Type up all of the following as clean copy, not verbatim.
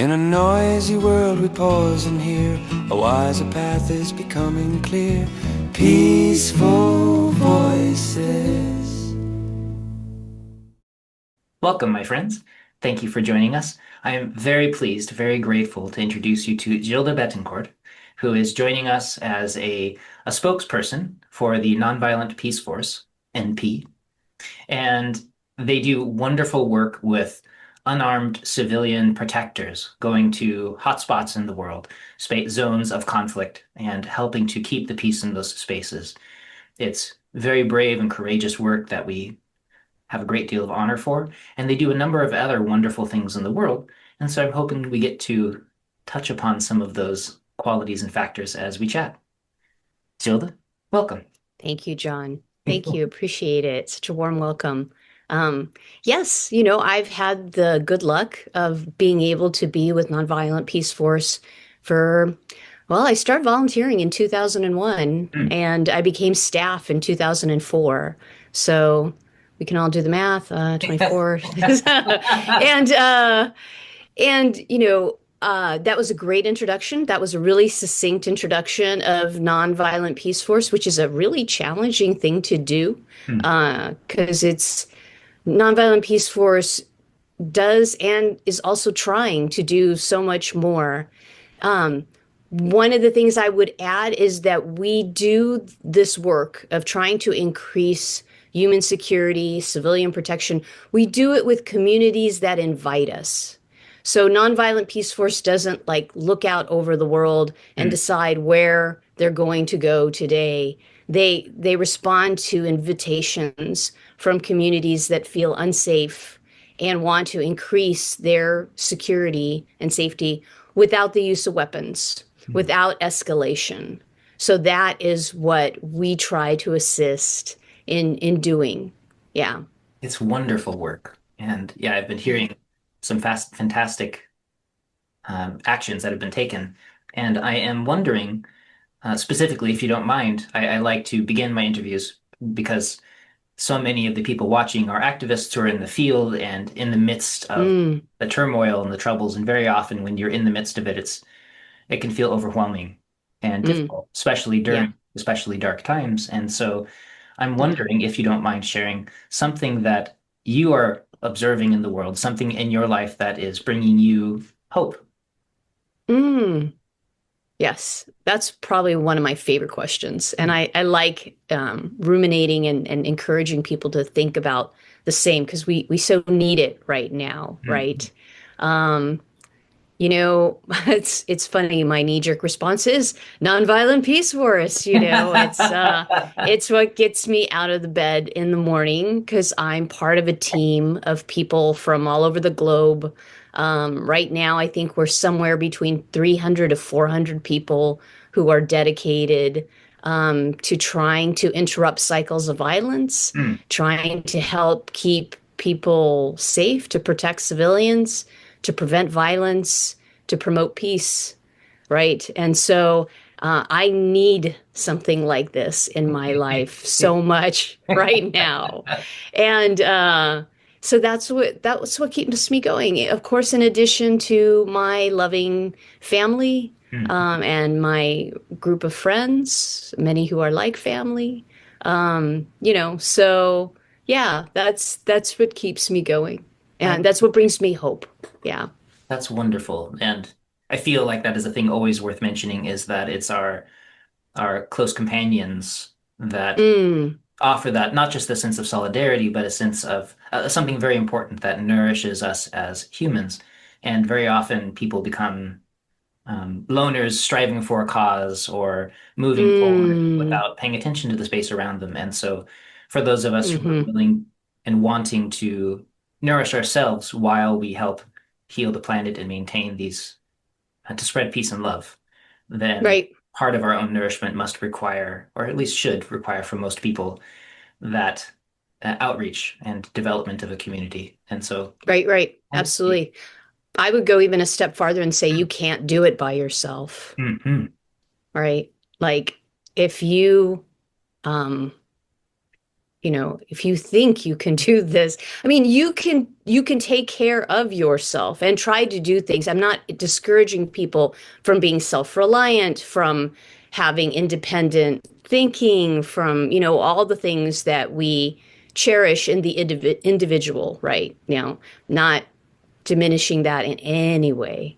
In a noisy world we pause and hear, a wiser path is becoming clear. Peaceful voices. Welcome, my friends. Thank you for joining us. I am very pleased, very grateful to introduce you to Gilda Bettencourt, who is joining us as a spokesperson for the Nonviolent Peace Force, NP. And they do wonderful work with unarmed civilian protectors going to hotspots in the world, zones of conflict, and helping to keep the peace in those spaces. It's very brave and courageous work that we have a great deal of honor for, and they do a number of other wonderful things in the world. And so I'm hoping we get to touch upon some of those qualities and factors as we chat. Gilda, welcome. Thank you, John. Thank you. Appreciate it. Such a warm welcome. Yes, I've had the good luck of being able to be with Nonviolent Peace Force I started volunteering in 2001 and I became staff in 2004. So we can all do the math, 24. That was a great introduction. That was a really succinct introduction of Nonviolent Peace Force, which is a really challenging thing to do because it's Nonviolent Peace Force does and is also trying to do so much more. One of the things I would add is that we do this work of trying to increase human security, civilian protection. We do it with communities that invite us. So Nonviolent Peace Force doesn't look out over the world and decide where they're going to go today. They respond to invitations from communities that feel unsafe and want to increase their security and safety without the use of weapons, without escalation. So that is what we try to assist in doing. Yeah. It's wonderful work. And yeah, I've been hearing some fantastic actions that have been taken. And I am wondering, specifically, if you don't mind, I like to begin my interviews because so many of the people watching are activists who are in the field and in the midst of the turmoil and the troubles. And very often when you're in the midst of it, it can feel overwhelming and difficult, especially during especially dark times. And so I'm wondering if you don't mind sharing something that you are observing in the world, something in your life that is bringing you hope. Yes, that's probably one of my favorite questions. And I like ruminating and encouraging people to think about the same because we so need it right now, right? It's funny. My knee-jerk response is Nonviolent Peace Force. It's what gets me out of the bed in the morning because I'm part of a team of people from all over the globe. Right now, I think we're somewhere between 300 to 400 people who are dedicated to trying to interrupt cycles of violence, trying to help keep people safe, to protect civilians, to prevent violence, to promote peace, right? And so I need something like this in my life so much right now. And so that's what keeps me going. Of course, in addition to my loving family and my group of friends, many who are like family, so yeah, that's what keeps me going. And that's what brings me hope. Yeah. That's wonderful. And I feel like that is a thing always worth mentioning is that it's our close companions that offer that, not just a sense of solidarity, but a sense of something very important that nourishes us as humans. And very often people become loners striving for a cause or moving forward without paying attention to the space around them. And so for those of us who are willing and wanting to nourish ourselves while we help heal the planet and maintain these, to spread peace and love, then Right. part of our own nourishment must require, or at least should require for most people, that outreach and development of a community. And so, Right. Absolutely. I would go even a step farther and say you can't do it by yourself, Mhm. right? Like if you, um, if you think you can do this, I mean, you can take care of yourself and try to do things. I'm not discouraging people from being self-reliant, from having independent thinking, from, all the things that we cherish in the individual, right? Now, not diminishing that in any way.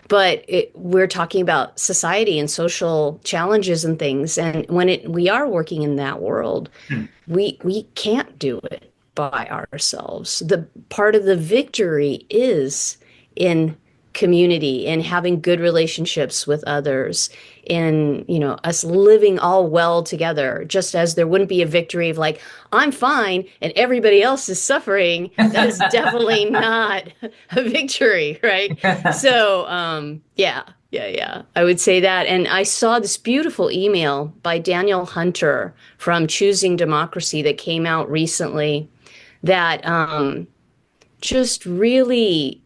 But we're talking about society and social challenges and things. And when we are working in that world, Hmm. we can't do it by ourselves. The part of the victory is in community, in having good relationships with others, in us living all well together. Just as there wouldn't be a victory of like, I'm fine and everybody else is suffering, that is definitely not a victory, right? So yeah, I would say that. And I saw this beautiful email by Daniel Hunter from Choosing Democracy that came out recently that just really,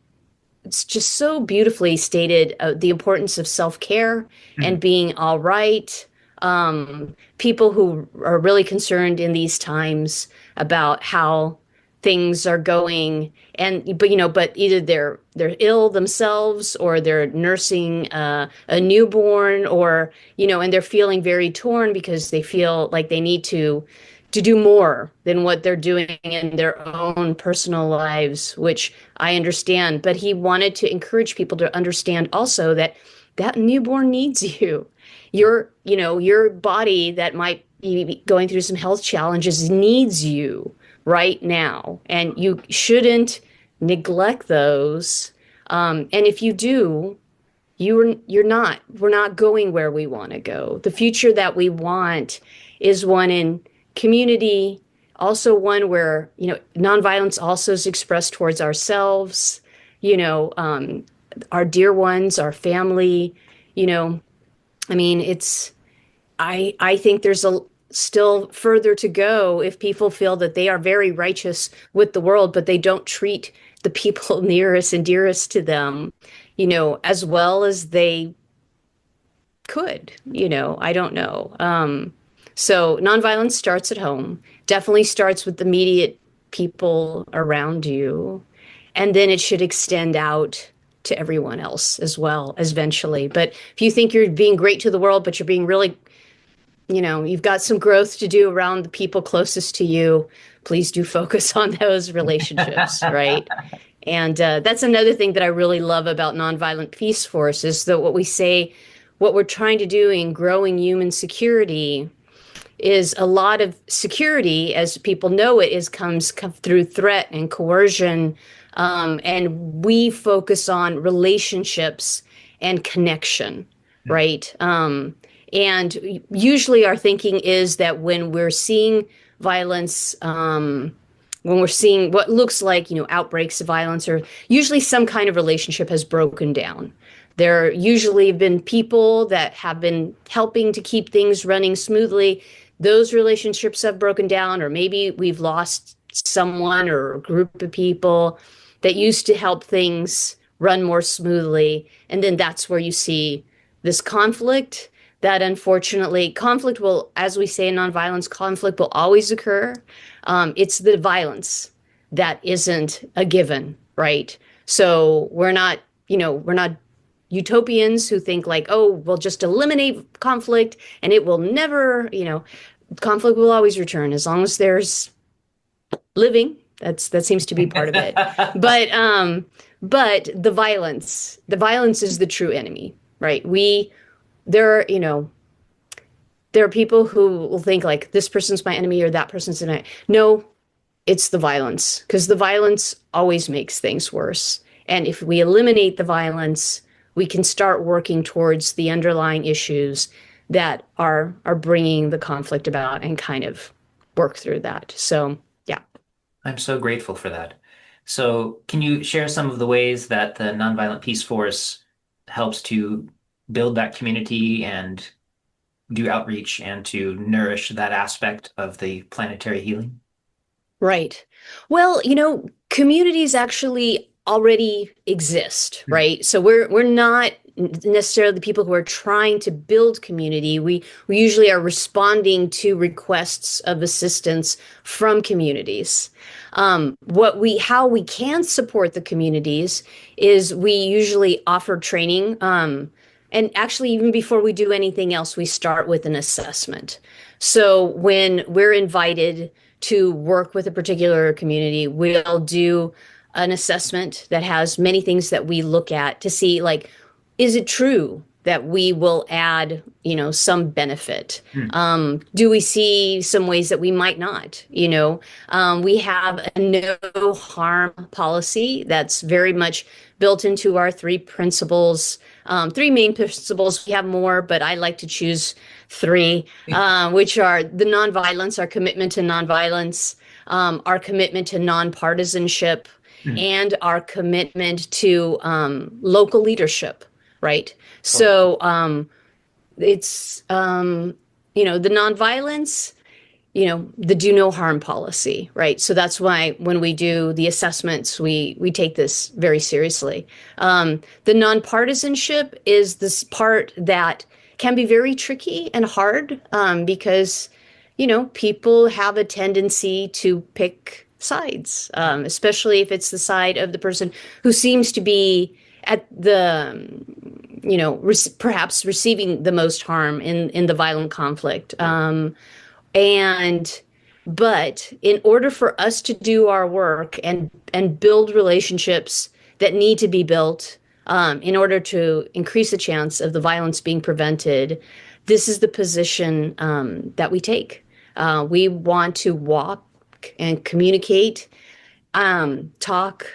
it's just so beautifully stated the importance of self-care Hmm. and being all right. People who are really concerned in these times about how things are going, but either they're ill themselves, or they're nursing a newborn, or and they're feeling very torn because they feel like they need to do more than what they're doing in their own personal lives, which I understand. But he wanted to encourage people to understand also that that newborn needs you. Your body that might be going through some health challenges needs you right now, and you shouldn't neglect those. And if you do, we're not going where we want to go. The future that we want is one in community, also one where, nonviolence also is expressed towards ourselves, our dear ones, our family, you know, I mean, I think there's a still further to go if people feel that they are very righteous with the world, but they don't treat the people nearest and dearest to them, as well as they could, I don't know. So nonviolence starts at home, definitely starts with the immediate people around you. And then it should extend out to everyone else as well, as eventually. But if you think you're being great to the world, but you're being really, you've got some growth to do around the people closest to you, please do focus on those relationships, right? And that's another thing that I really love about Nonviolent Peace Force is that what we're trying to do in growing human security is a lot of security, as people know it, comes through threat and coercion, and we focus on relationships and connection, right? And usually our thinking is that when we're seeing violence, when we're seeing what looks like, outbreaks of violence, or usually some kind of relationship has broken down. There usually have been people that have been helping to keep things running smoothly. Those relationships have broken down, or maybe we've lost someone or a group of people that used to help things run more smoothly. And then that's where you see this conflict that unfortunately, conflict will, as we say in nonviolence, conflict will always occur. It's the violence that isn't a given, right? So we're not utopians who think like, oh, we'll just eliminate conflict and it will never, conflict will always return as long as there's living. That seems to be part of it. But the violence is the true enemy, right? There are people who will think like this person's my enemy or that person's an enemy. No, it's the violence, because the violence always makes things worse. And if we eliminate the violence, we can start working towards the underlying issues that are bringing the conflict about and kind of work through that. So, yeah. I'm so grateful for that. So, can you share some of the ways that the Nonviolent Peace Force helps to build that community and do outreach and to nourish that aspect of the planetary healing? Right. Well, communities actually already exist, Mm. right? So we're not necessarily the people who are trying to build community. We usually are responding to requests of assistance from communities. How we can support the communities is we usually offer training. And actually, even before we do anything else, we start with an assessment. So when we're invited to work with a particular community, we'll do an assessment that has many things that we look at to see, like, is it true that we will add, some benefit? Mm. Do we see some ways that we might not? We have a no harm policy that's very much built into our three principles, three main principles. We have more, but I like to choose three, which are the nonviolence, our commitment to nonviolence, our commitment to nonpartisanship, Mm. and our commitment to local leadership, right? Oh. So it's, the nonviolence, the do no harm policy, right? So that's why when we do the assessments, we take this very seriously. The nonpartisanship is this part that can be very tricky and hard because, people have a tendency to pick sides, especially if it's the side of the person who seems to be at the, perhaps receiving the most harm in the violent conflict. And but in order for us to do our work and build relationships that need to be built, in order to increase the chance of the violence being prevented, this is the position that we take. We want to walk and communicate, talk,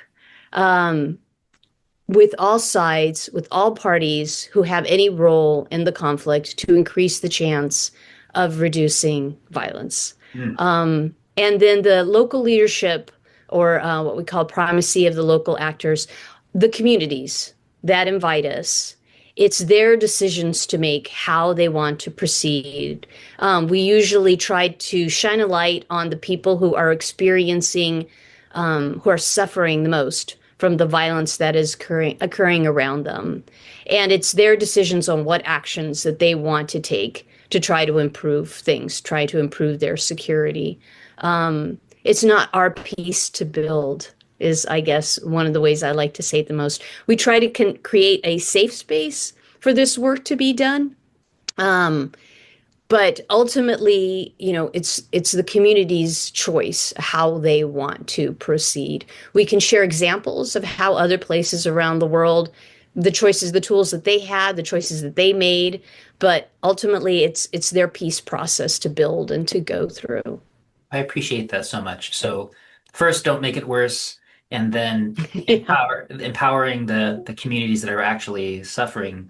with all sides, with all parties who have any role in the conflict to increase the chance of reducing violence. Mm. And then the local leadership, or what we call primacy of the local actors, the communities that invite us. It's their decisions to make how they want to proceed. We usually try to shine a light on the people who are experiencing, who are suffering the most from the violence that is occurring around them. And it's their decisions on what actions that they want to take to try to improve things, try to improve their security. It's not our piece to build, is, I guess, one of the ways I like to say it the most. We try to create a safe space for this work to be done. But ultimately, it's the community's choice how they want to proceed. We can share examples of how other places around the world, the choices, the tools that they had, the choices that they made, but ultimately it's their peace process to build and to go through. I appreciate that so much. So first, don't make it worse, and then Yeah. empowering the communities that are actually suffering.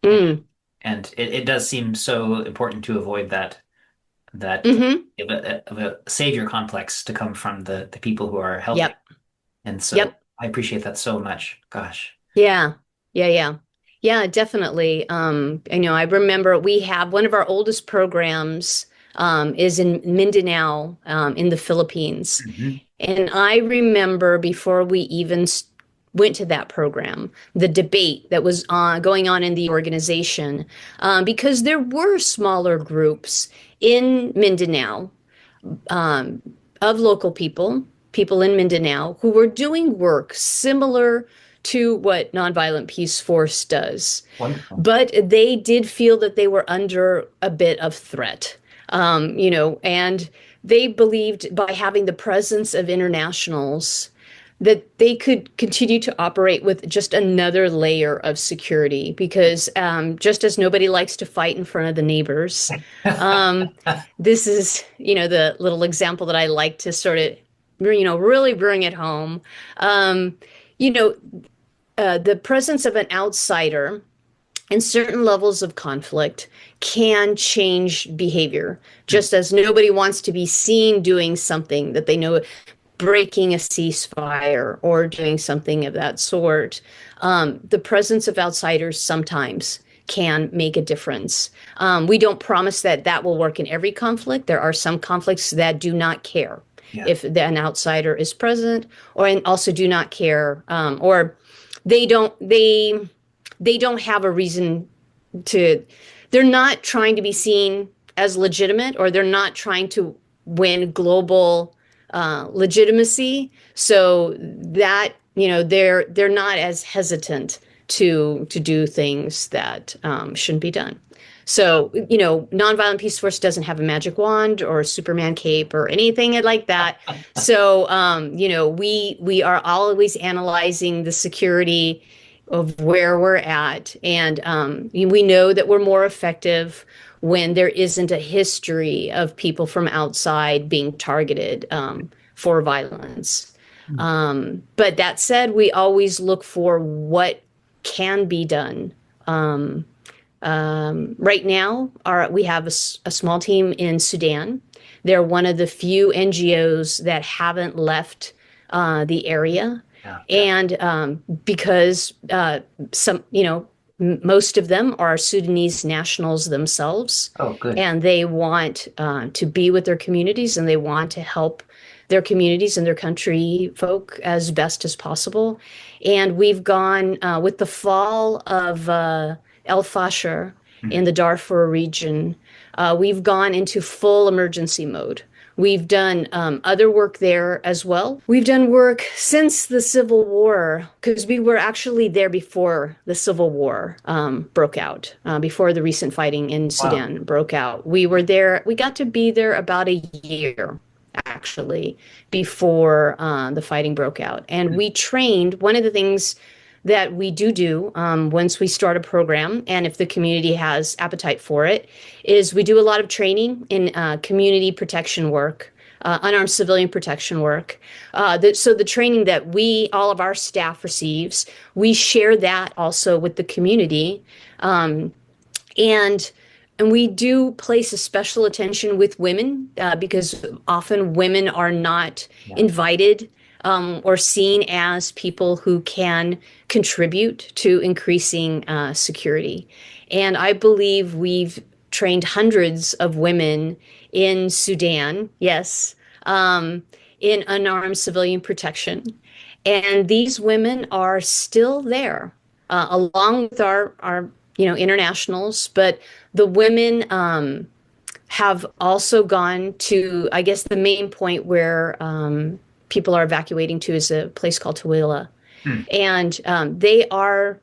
Mm. And it does seem so important to avoid that Mm-hmm. of a savior complex to come from the people who are helping. Yep. And so Yep. I appreciate that so much. Gosh. Yeah. Yeah. Yeah. Yeah, definitely. I remember we have one of our oldest programs is in Mindanao, in the Philippines. Hmm. And I remember before we even went to that program, the debate that was going on in the organization, because there were smaller groups in Mindanao, um, of local people in Mindanao who were doing work similar to what Nonviolent Peace Force does. Wonderful. But they did feel that they were under a bit of threat, and they believed by having the presence of internationals that they could continue to operate with just another layer of security because, just as nobody likes to fight in front of the neighbors, um, this is, the little example that I like to sort of, really bring it home. Um, you know, the presence of an outsider and certain levels of conflict can change behavior, just as nobody wants to be seen doing something that they know, breaking a ceasefire or doing something of that sort. The presence of outsiders sometimes can make a difference. We don't promise that that will work in every conflict. There are some conflicts that do not care. if an outsider is present, or and also do not care, or they don't have a reason to. They're not trying to be seen as legitimate, or they're not trying to win global legitimacy. So that they're not as hesitant to do things that shouldn't be done. So, Nonviolent Peace Force doesn't have a magic wand or a Superman cape or anything like that. So, we are always analyzing the security of where we're at. And we know that we're more effective when there isn't a history of people from outside being targeted for violence. But that said, we always look for what can be done. Right now, we have a small team in Sudan. They're one of the few NGOs that haven't left the area. And because most of them are Sudanese nationals themselves. Oh, good. And they want to be with their communities, and they want to help their communities and their country folk as best as possible. And we've gone with the fall of El Fasher in the Darfur region. We've gone into full emergency mode. We've done other work there as well. We've done work since the Civil War, because we were actually there before the Civil War broke out, before the recent fighting in Sudan broke out. We were there. We got to be there about a year, actually, before the fighting broke out. And we trained. One of the things that we do once we start a program, and if the community has appetite for it, is we do a lot of training in community protection work, unarmed civilian protection work. So the training that all of our staff receives, we share that also with the community. And we do place a special attention with women because often women are not invited or seen as people who can contribute to increasing security. And I believe we've trained hundreds of women in Sudan, yes, in unarmed civilian protection. And these women are still there, along with our internationals. But the women have also gone to, I guess, the main point where people are evacuating to is a place called Tawila. And they are,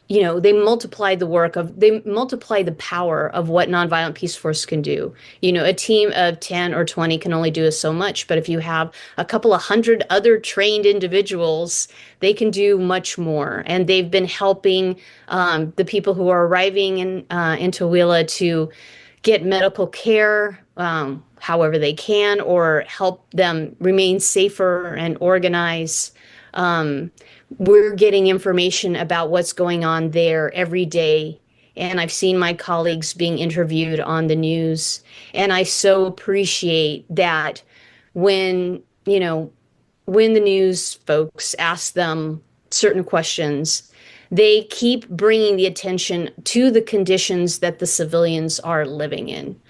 they multiply the power of what Nonviolent Peace Force can do. A team of 10 or 20 can only do so much, but if you have a couple of hundred other trained individuals, they can do much more. And they've been helping the people who are arriving in Tawila to get medical care however they can, or help them remain safer and organize. We're getting information about what's going on there every day. And I've seen my colleagues being interviewed on the news. And I so appreciate that when the news folks ask them certain questions, they keep bringing the attention to the conditions that the civilians are living in.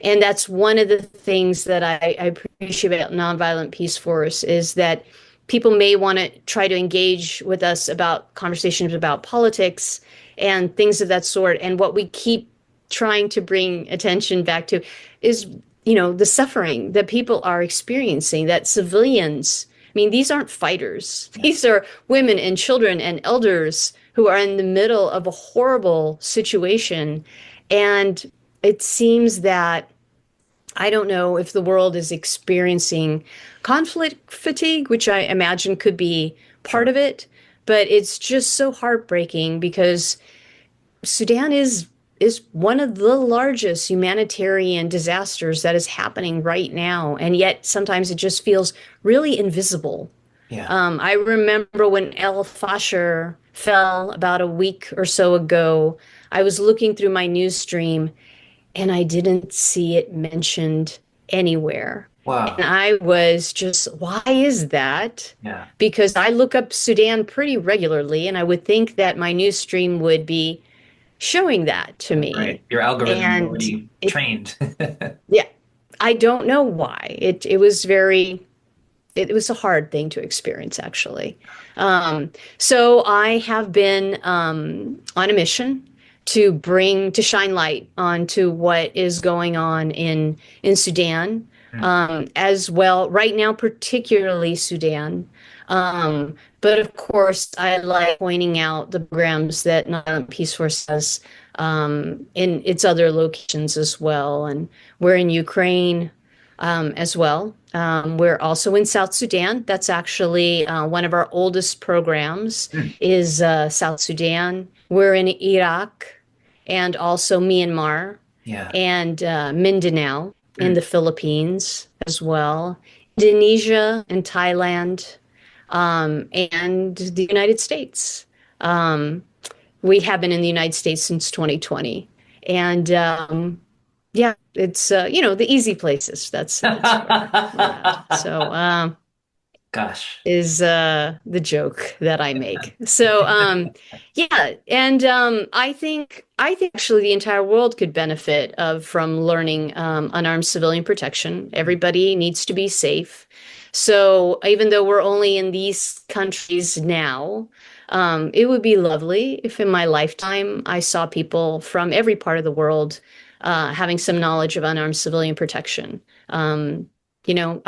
And that's one of the things that I appreciate about Nonviolent Peace Force, is that people may want to try to engage with us about conversations about politics and things of that sort. And what we keep trying to bring attention back to is, the suffering that people are experiencing, that civilians, these aren't fighters. These are women and children and elders who are in the middle of a horrible situation. And it seems that, I don't know if the world is experiencing conflict fatigue, which I imagine could be part of it, but it's just so heartbreaking because Sudan is one of the largest humanitarian disasters that is happening right now. And yet sometimes it just feels really invisible. I remember when El Fasher fell about a week or so ago, I was looking through my news stream and I didn't see it mentioned anywhere. Wow. And I was just, why is that? Because I look up Sudan pretty regularly, and I would think that my news stream would be showing that to me. Right. Your algorithm is already trained. Yeah. I don't know why. It was a hard thing to experience, actually. So I have been on a mission to shine light onto what is going on in Sudan, Mm. as well. Right now, particularly Sudan. But of course, I like pointing out the programs that Nonviolent Peace Force has in its other locations as well. And we're in Ukraine as well. We're also in South Sudan. That's actually one of our oldest programs Mm. is South Sudan. We're in Iraq and also Myanmar Yeah. and Mindanao in Mm. the Philippines as well, Indonesia and Thailand, and the United States. Um, we have been in the United States since 2020. And yeah, it's the easy places. That's where we're at. So Gosh. is the joke that I make. So yeah, and I think actually the entire world could benefit of from learning unarmed civilian protection. Everybody needs to be safe. So even though we're only in these countries now, it would be lovely if in my lifetime I saw people from every part of the world having some knowledge of unarmed civilian protection. You know,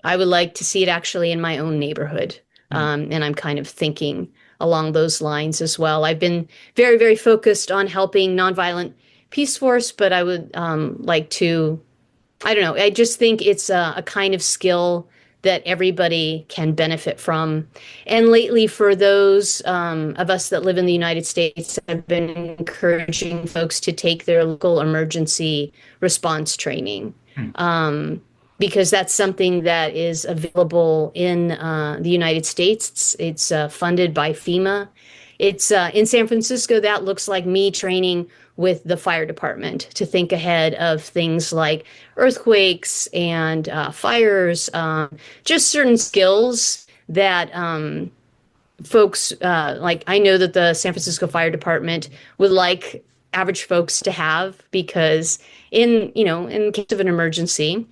I would like to see it actually in my own neighborhood. Mm. And I'm kind of thinking along those lines as well. I've been very, very focused on helping Nonviolent Peace Force, but I would like to, I don't know, I just think it's a kind of skill that everybody can benefit from. And lately, for those of us that live in the United States, I've been encouraging folks to take their local emergency response training. Mm. Because that's something that is available in the United States. It's funded by FEMA. It's in San Francisco. That looks like me training with the fire department to think ahead of things like earthquakes and fires, just certain skills that folks like. I know that the San Francisco Fire Department would like average folks to have because in case of an emergency,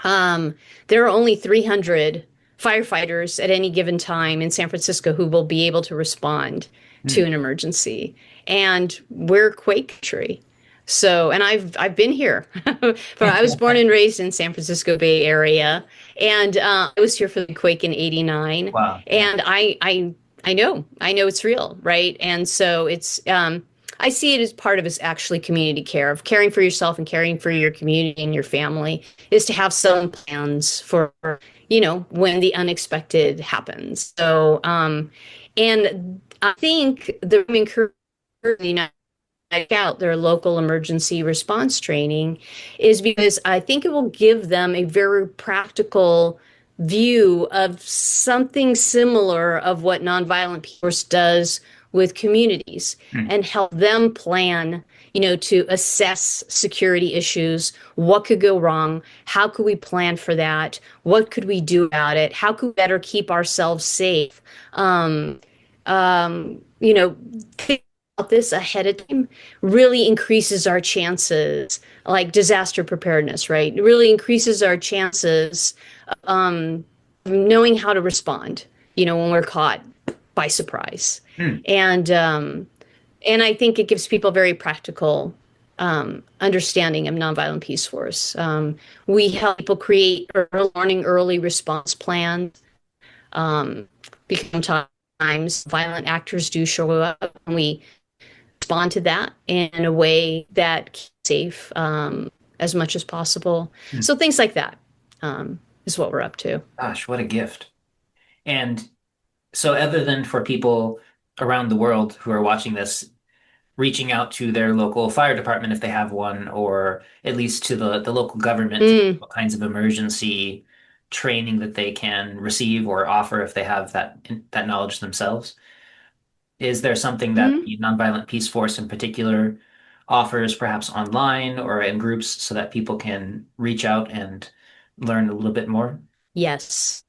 there are only 300 firefighters at any given time in San Francisco who will be able to respond to Mm. an emergency. And we're quake country. So, and I've been here, but I was born and raised in San Francisco Bay Area, and I was here for the quake in '89, Wow. Yeah. and I know it's real, right? And so it's I see it as part of it's actually community care of caring for yourself and caring for your community and your family is to have some plans for when the unexpected happens. So and I think the encourage the United out their local emergency response training is because I think it will give them a very practical view of something similar of what Nonviolent Peace Force does with communities Mm. and help them plan, to assess security issues. What could go wrong? How could we plan for that? What could we do about it? How could we better keep ourselves safe? Think about this ahead of time really increases our chances, like disaster preparedness, right? It really increases our chances knowing how to respond, when we're caught by surprise. Mm. And I think it gives people very practical understanding of Nonviolent Peace Force. We help people create learning early response plans. Because sometimes violent actors do show up, and we respond to that in a way that keeps safe as much as possible. Mm. So things like that is what we're up to. Gosh, what a gift. And so, other than for people around the world who are watching this, reaching out to their local fire department if they have one, or at least to the local government, Mm, what kinds of emergency training that they can receive or offer if they have that knowledge themselves. Is there something that mhm. the Nonviolent Peace Force in particular offers, perhaps online or in groups, so that people can reach out and learn a little bit more? Yes.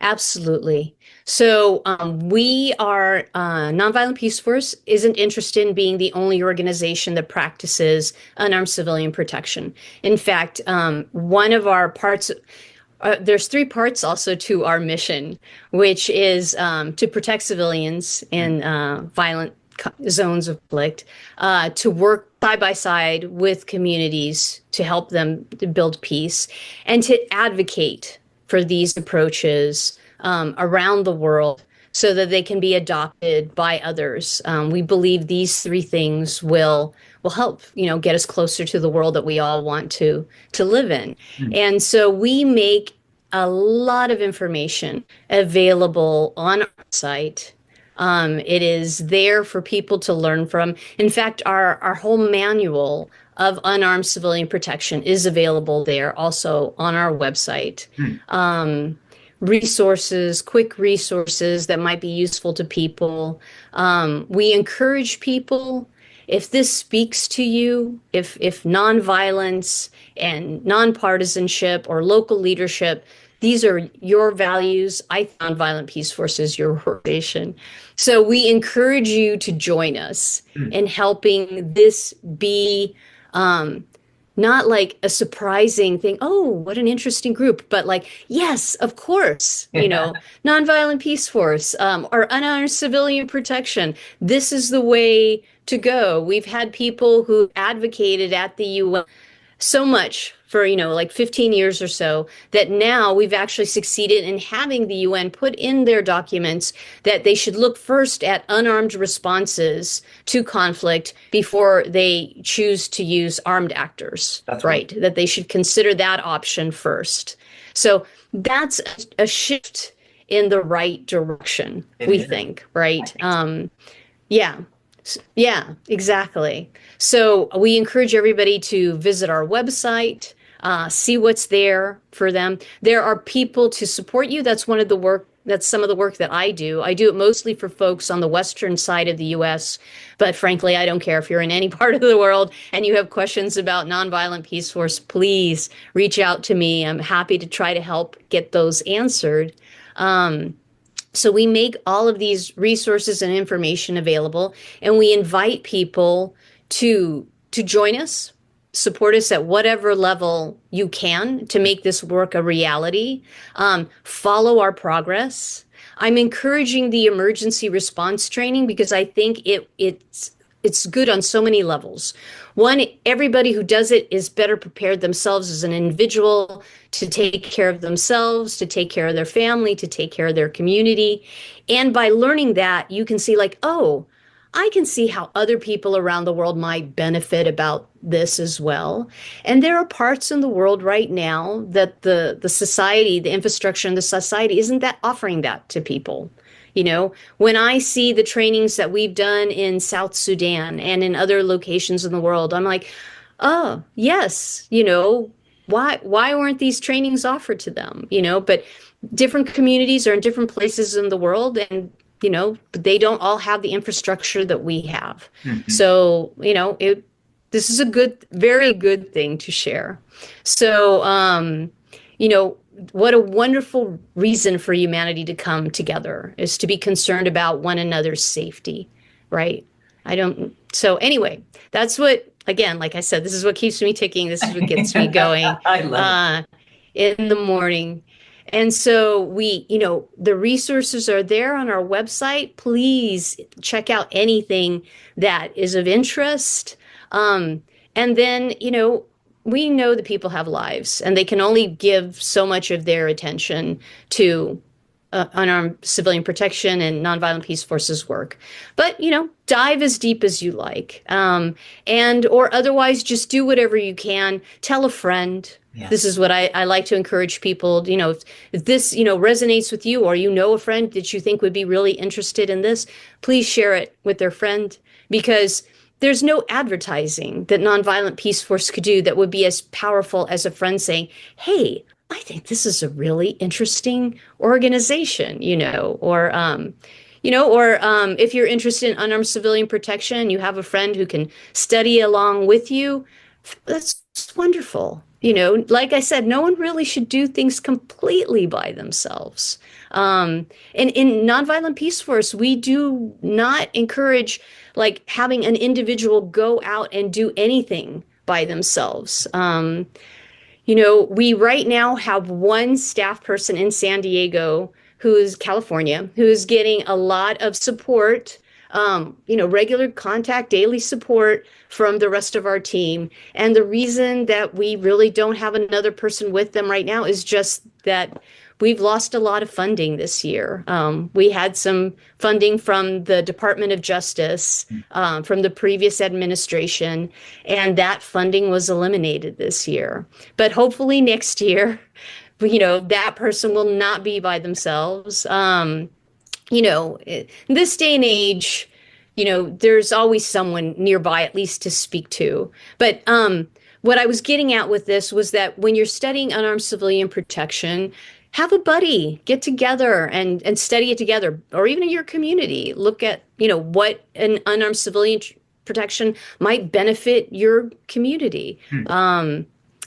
Absolutely. So we are Nonviolent Peace Force isn't interested in being the only organization that practices unarmed civilian protection. In fact, one of our parts, there's three parts also to our mission, which is to protect civilians in violent zones of conflict, to work side by side with communities to help them to build peace, and to advocate for these approaches around the world so that they can be adopted by others. We believe these three things will help, get us closer to the world that we all want to live in. And so we make a lot of information available on our site. It is there for people to learn from. In fact, our whole manual of unarmed civilian protection is available there, also on our website. Resources, quick resources that might be useful to people. We encourage people, if this speaks to you, if nonviolence and nonpartisanship or local leadership, these are your values. I found Nonviolent Peace Force is your organization. So we encourage you to join us in helping this be not like a surprising thing. Oh, what an interesting group. But like, yes, of course, Nonviolent Peace Force or unarmed civilian protection. This is the way to go. We've had people who advocated at the UN so much for, like 15 years or so, that now we've actually succeeded in having the UN put in their documents that they should look first at unarmed responses to conflict before they choose to use armed actors. That's right. That they should consider that option first. So that's a shift in the right direction, we think, right? Yeah. Yeah, exactly. So we encourage everybody to visit our website, see what's there for them. There are people to support you. That's some of the work that I do. I do it mostly for folks on the western side of the US, but frankly, I don't care if you're in any part of the world and you have questions about Nonviolent Peace Force, please reach out to me. I'm happy to try to help get those answered. So we make all of these resources and information available, and we invite people to join us, support us at whatever level you can to make this work a reality. Follow our progress. I'm encouraging the emergency response training because I think it's good on so many levels. One, everybody who does it is better prepared themselves as an individual to take care of themselves, to take care of their family, to take care of their community. And by learning that, you can see like, oh, I can see how other people around the world might benefit about this as well. And there are parts in the world right now that the society, the infrastructure in the society isn't that offering that to people. When I see the trainings that we've done in South Sudan and in other locations in the world, I'm like, oh, yes, why weren't these trainings offered to them? But different communities are in different places in the world, and they don't all have the infrastructure that we have. So, this is a very good thing to share. So, what a wonderful reason for humanity to come together is to be concerned about one another's safety, right? So anyway, that's what, again, like I said, this is what keeps me ticking. This is what gets me going I love in the morning. And so the resources are there on our website. Please check out anything that is of interest. And then, we know that people have lives and they can only give so much of their attention to unarmed civilian protection and Nonviolent Peace Forces work. But, dive as deep as you like. Or otherwise just do whatever you can. Tell a friend. Yes. This is what I like to encourage people. If this, resonates with you, or a friend that you think would be really interested in this, please share it with their friend, because there's no advertising that Nonviolent Peace Force could do that would be as powerful as a friend saying, hey, I think this is a really interesting organization, or if you're interested in unarmed civilian protection, you have a friend who can study along with you. That's wonderful. Like I said, no one really should do things completely by themselves. And in Nonviolent Peace Force, we do not encourage like having an individual go out and do anything by themselves. We right now have one staff person in San Diego, who's California, who's getting a lot of support, regular contact, daily support from the rest of our team. And the reason that we really don't have another person with them right now is just that we've lost a lot of funding this year. We had some funding from the Department of Justice, from the previous administration, and that funding was eliminated this year. But hopefully next year, that person will not be by themselves. In this day and age, there's always someone nearby at least to speak to. But what I was getting at with this was that when you're studying unarmed civilian protection, have a buddy, get together and study it together, or even in your community, look at, what an unarmed civilian protection might benefit your community.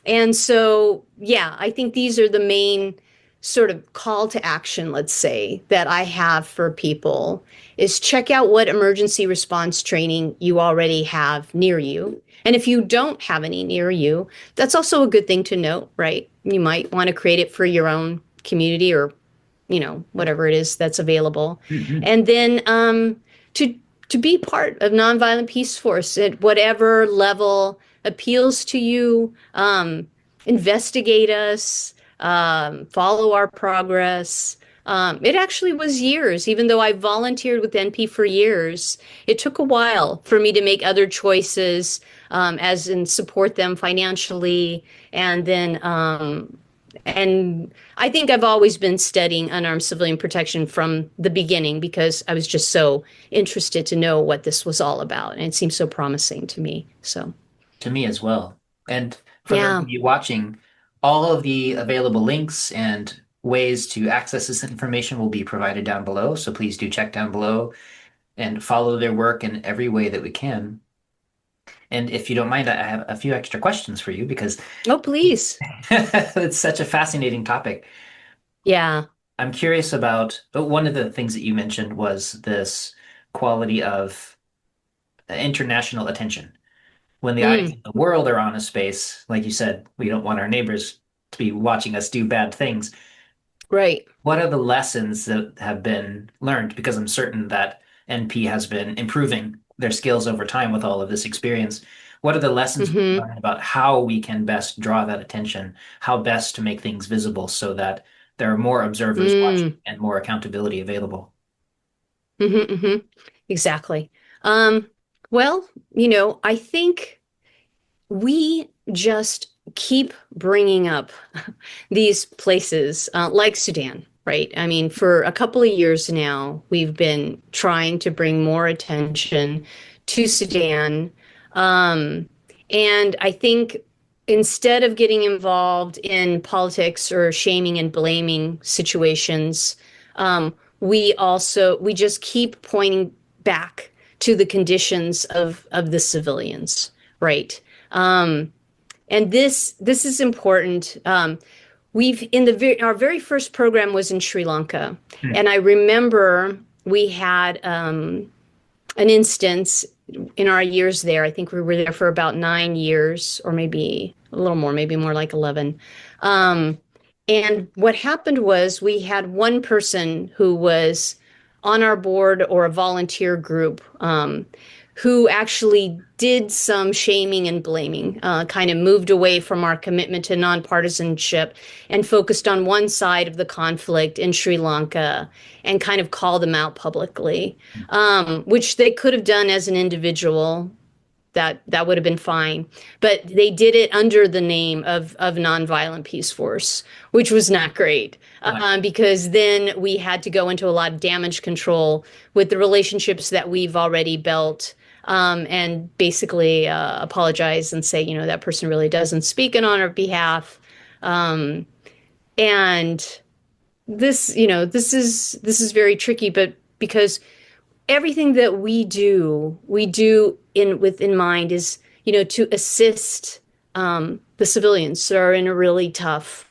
And so, yeah, I think these are the main sort of call to action, let's say, that I have for people is check out what emergency response training you already have near you. And if you don't have any near you, that's also a good thing to note, right? You might want to create it for your own community or, whatever it is that's available. And then to be part of Nonviolent Peace Force at whatever level appeals to you, investigate us, follow our progress. It actually was years, even though I volunteered with NP for years. It took a while for me to make other choices, as in support them financially. And then, and I think I've always been studying unarmed civilian protection from the beginning because I was just so interested to know what this was all about. And it seemed so promising to me. So, To me as well. And for those yeah. of you watching, all of the available links and ways to access this information will be provided down below. So please do check down below and follow their work in every way that we can. And if you don't mind, I have a few extra questions for you because Oh, please. it's such a fascinating topic. Yeah. I'm curious about one of the things that you mentioned was this quality of international attention. When the eyes Mm, of the world are on a space, like you said, we don't want our neighbors to be watching us do bad things. right. What are the lessons that have been learned? Because I'm certain that NP has been improving their skills over time with all of this experience. What are the lessons we've Hmm. learned about how we can best draw that attention, how best to make things visible so that there are more observers watching Mm, and more accountability available? hmm. Exactly. Um, well, I think we just keep bringing up these places, like Sudan, right? I mean, for a couple of years now, we've been trying to bring more attention to Sudan. Um, and I think instead of getting involved in politics or shaming and blaming situations, we just keep pointing back to the conditions of the civilians, right? And this is important. We've in our very first program was in Sri Lanka, Hmm. and I remember we had an instance in our years there. I think we were there for about 9 years, or maybe a little more, maybe more like 11. Um, and what happened was we had one person who was on our board or a volunteer group, who actually did some shaming and blaming, kind of moved away from our commitment to nonpartisanship and focused on one side of the conflict in Sri Lanka and kind of called them out publicly, which they could have done as an individual. That would have been fine, but they did it under the name of Nonviolent Peace Force, which was not great, Right. because then we had to go into a lot of damage control with the relationships that we've already built, and basically apologize and say, that person really doesn't speak on our behalf, and this is very tricky, but because everything that we do in mind is, to assist the civilians that are in a really tough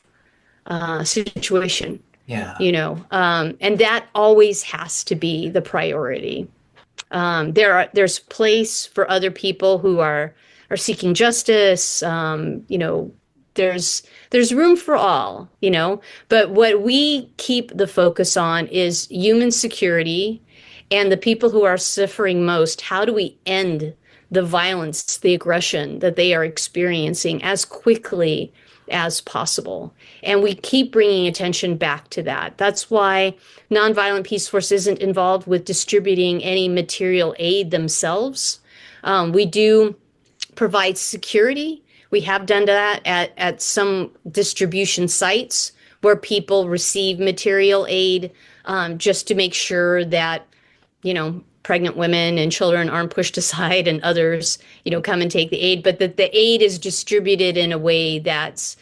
situation. Yeah. you know, and that always has to be the priority. There's place for other people who are seeking justice. There's room for all, but what we keep the focus on is human security and the people who are suffering most. How do we end the violence, the aggression that they are experiencing as quickly as possible? And we keep bringing attention back to that. That's why Nonviolent Peace Force isn't involved with distributing any material aid themselves. We do provide security. We have done that at some distribution sites where people receive material aid, just to make sure that, pregnant women and children aren't pushed aside and others, come and take the aid, but that the aid is distributed in a way that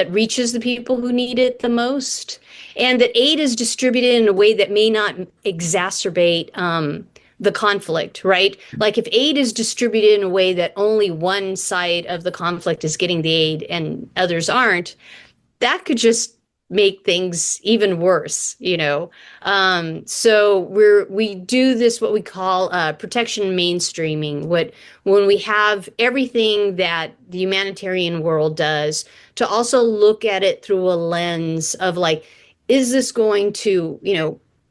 reaches the people who need it the most, and that aid is distributed in a way that may not exacerbate the conflict, right? Like if aid is distributed in a way that only one side of the conflict is getting the aid and others aren't, that could just make things even worse. So we do this what we call protection mainstreaming. When we have everything that the humanitarian world does, to also look at it through a lens of like, is this going to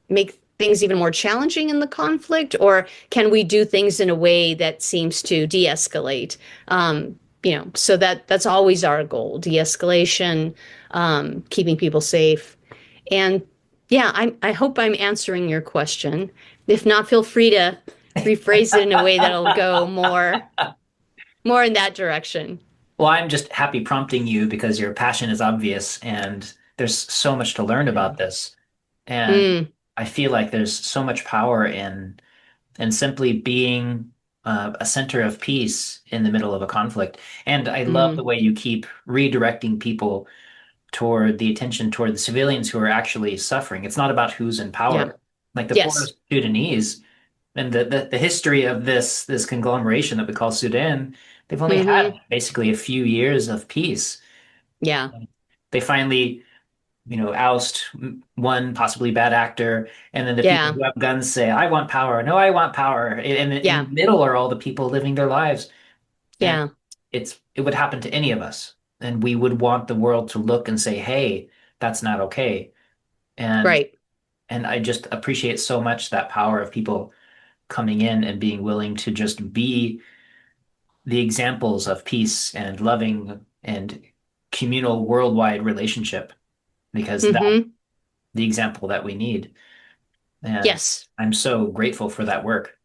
make things even more challenging in the conflict, or can we do things in a way that seems to de-escalate? So that's always our goal: de-escalation, keeping people safe. And yeah, I hope I'm answering your question. If not, feel free to rephrase it in a way that'll go more in that direction. Well, I'm just happy prompting you because your passion is obvious and there's so much to learn about this. And Mm, I feel like there's so much power in simply being a center of peace in the middle of a conflict. And I love the mm, way you keep redirecting people toward the attention toward the civilians who are actually suffering. It's not about who's in yeah. power. Like the Yes. poorest Sudanese and the history of this conglomeration that we call Sudan, they've only had Hmm. basically a few years of peace. Yeah. They finally, oust one possibly bad actor, and then the people Yeah. who have guns say, "I want power. No, I want power." And in the Yeah. middle are all the people living their lives, and Yeah. it would happen to any of us, and we would want the world to look and say, "Hey, that's not okay." And Right. and I just appreciate so much that power of people coming in and being willing to just be the examples of peace and loving and communal worldwide relationship, because that's Hmm. the example that we need. And Yes. I'm so grateful for that work.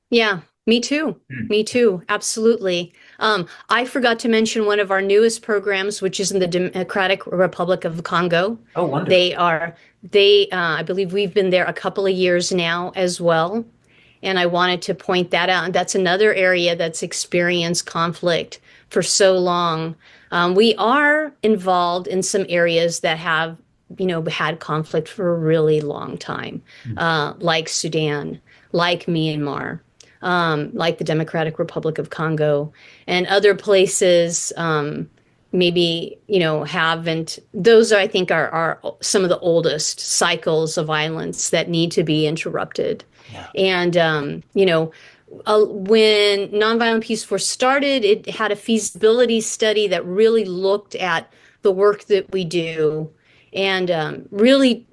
Yeah, me too. Hmm. Me too. Absolutely. I forgot to mention one of our newest programs, which is in the Democratic Republic of the Congo. Oh, wonderful. They are, I believe we've been there a couple of years now as well. And I wanted to point that out. And that's another area that's experienced conflict for so long. We are involved in some areas that have, had conflict for a really long time, Hmm. like Sudan, like Myanmar, like the Democratic Republic of Congo, and other places. Maybe haven't. Those I think are some of the oldest cycles of violence that need to be interrupted. Yeah. And when Nonviolent Peace Force started, it had a feasibility study that really looked at the work that we do, and really,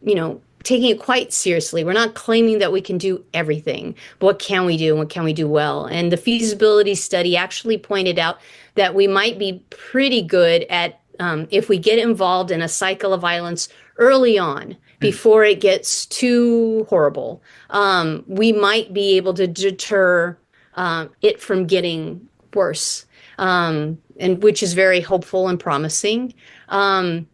taking it quite seriously. We're not claiming that we can do everything, but what can we do and what can we do well? And the feasibility study actually pointed out that we might be pretty good at, if we get involved in a cycle of violence early on, Hmm. before it gets too horrible, we might be able to deter it from getting worse, and which is very hopeful and promising. Um,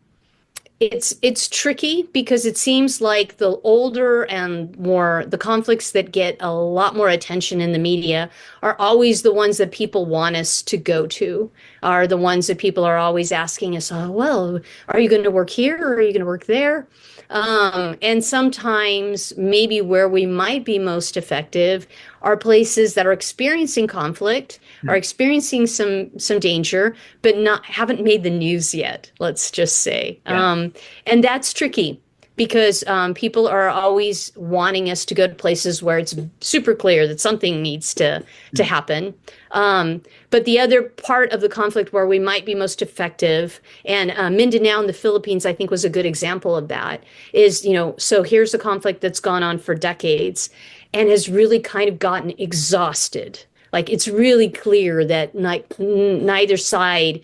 it's tricky because it seems like the older and more the conflicts that get a lot more attention in the media are always the ones that people want us to go to, are the ones that people are always asking us, oh, well, are you going to work here or are you going to work there? And sometimes maybe where we might be most effective are places that are experiencing conflict, are Hmm. experiencing some danger, but not haven't made the news yet. Let's just say, Yeah. and that's tricky. because people are always wanting us to go to places where it's super clear that something needs to happen. But the other part of the conflict where we might be most effective, and Mindanao in the Philippines, I think, was a good example of that, is, so here's a conflict that's gone on for decades and has really kind of gotten exhausted. Like, it's really clear that neither side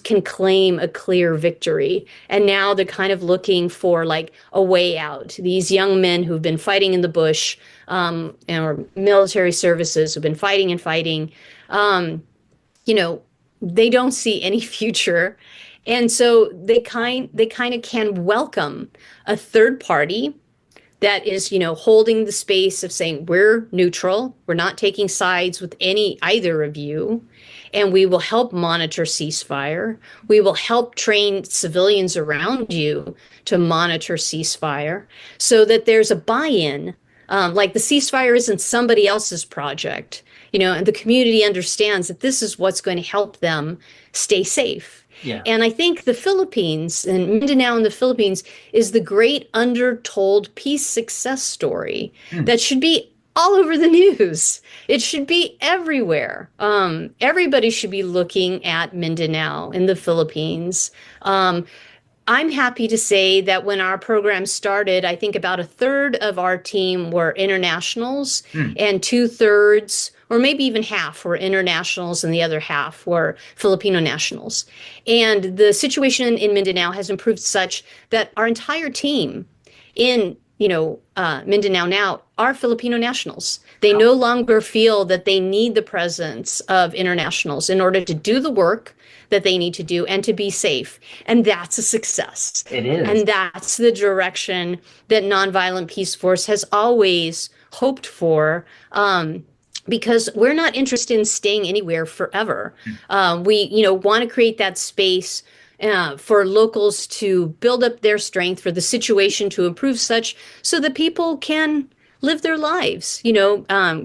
can claim a clear victory. And now they're kind of looking for like a way out. These young men who've been fighting in the bush, or military services who've been fighting and fighting, they don't see any future. And so they kind of can welcome a third party that is, holding the space of saying, we're neutral, we're not taking sides with either of you, and we will help monitor ceasefire. We will help train civilians around you to monitor ceasefire so that there's a buy-in. Like, the ceasefire isn't somebody else's project, and the community understands that this is what's going to help them stay safe. Yeah. And I think the Philippines, and Mindanao in the Philippines, is the great undertold peace success story that should be all over the news. It should be everywhere. Everybody should be looking at Mindanao in the Philippines. I'm happy to say that when our program started, I think about a third of our team were internationals, and 2/3, or maybe even half, were internationals, and the other half were Filipino nationals. And the situation in Mindanao has improved such that our entire team in Mindanao now are Filipino nationals. They no longer feel that they need the presence of internationals in order to do the work that they need to do and to be safe. And that's a success. It is. And that's the direction that Nonviolent Peace Force has always hoped for. Because we're not interested in staying anywhere forever. We, want to create that space for locals to build up their strength, for the situation to improve such so that people can live their lives,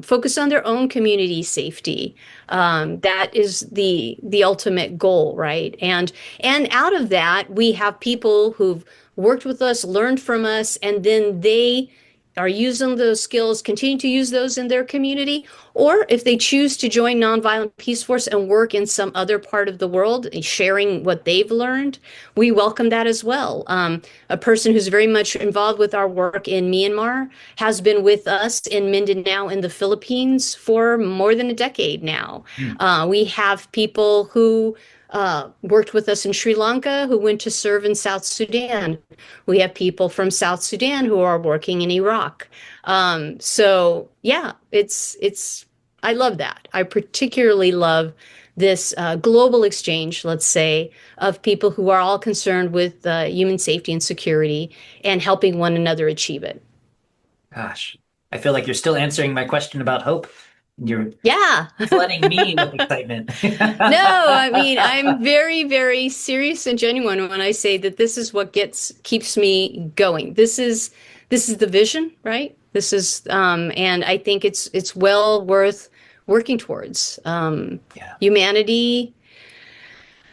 focus on their own community safety. That is the ultimate goal, right? And out of that, we have people who've worked with us, learned from us, and then they are using those skills, continue to use those in their community, or if they choose to join Nonviolent Peace Force and work in some other part of the world, sharing what they've learned, we welcome that as well. A person who's very much involved with our work in Myanmar has been with us in Mindanao in the Philippines for more than a decade now. We have people who worked with us in Sri Lanka who went to serve in South Sudan. We have people from South Sudan who are working in Iraq. So yeah, I love that. I particularly love this global exchange, let's say, of people who are all concerned with human safety and security and helping one another achieve it. Gosh, I feel like you're still answering my question about hope. You're Yeah. flooding me with excitement. No, I mean, I'm very, very serious and genuine when I say that this is what keeps me going. This is the vision, right? This is, and I think it's well worth working towards. Humanity,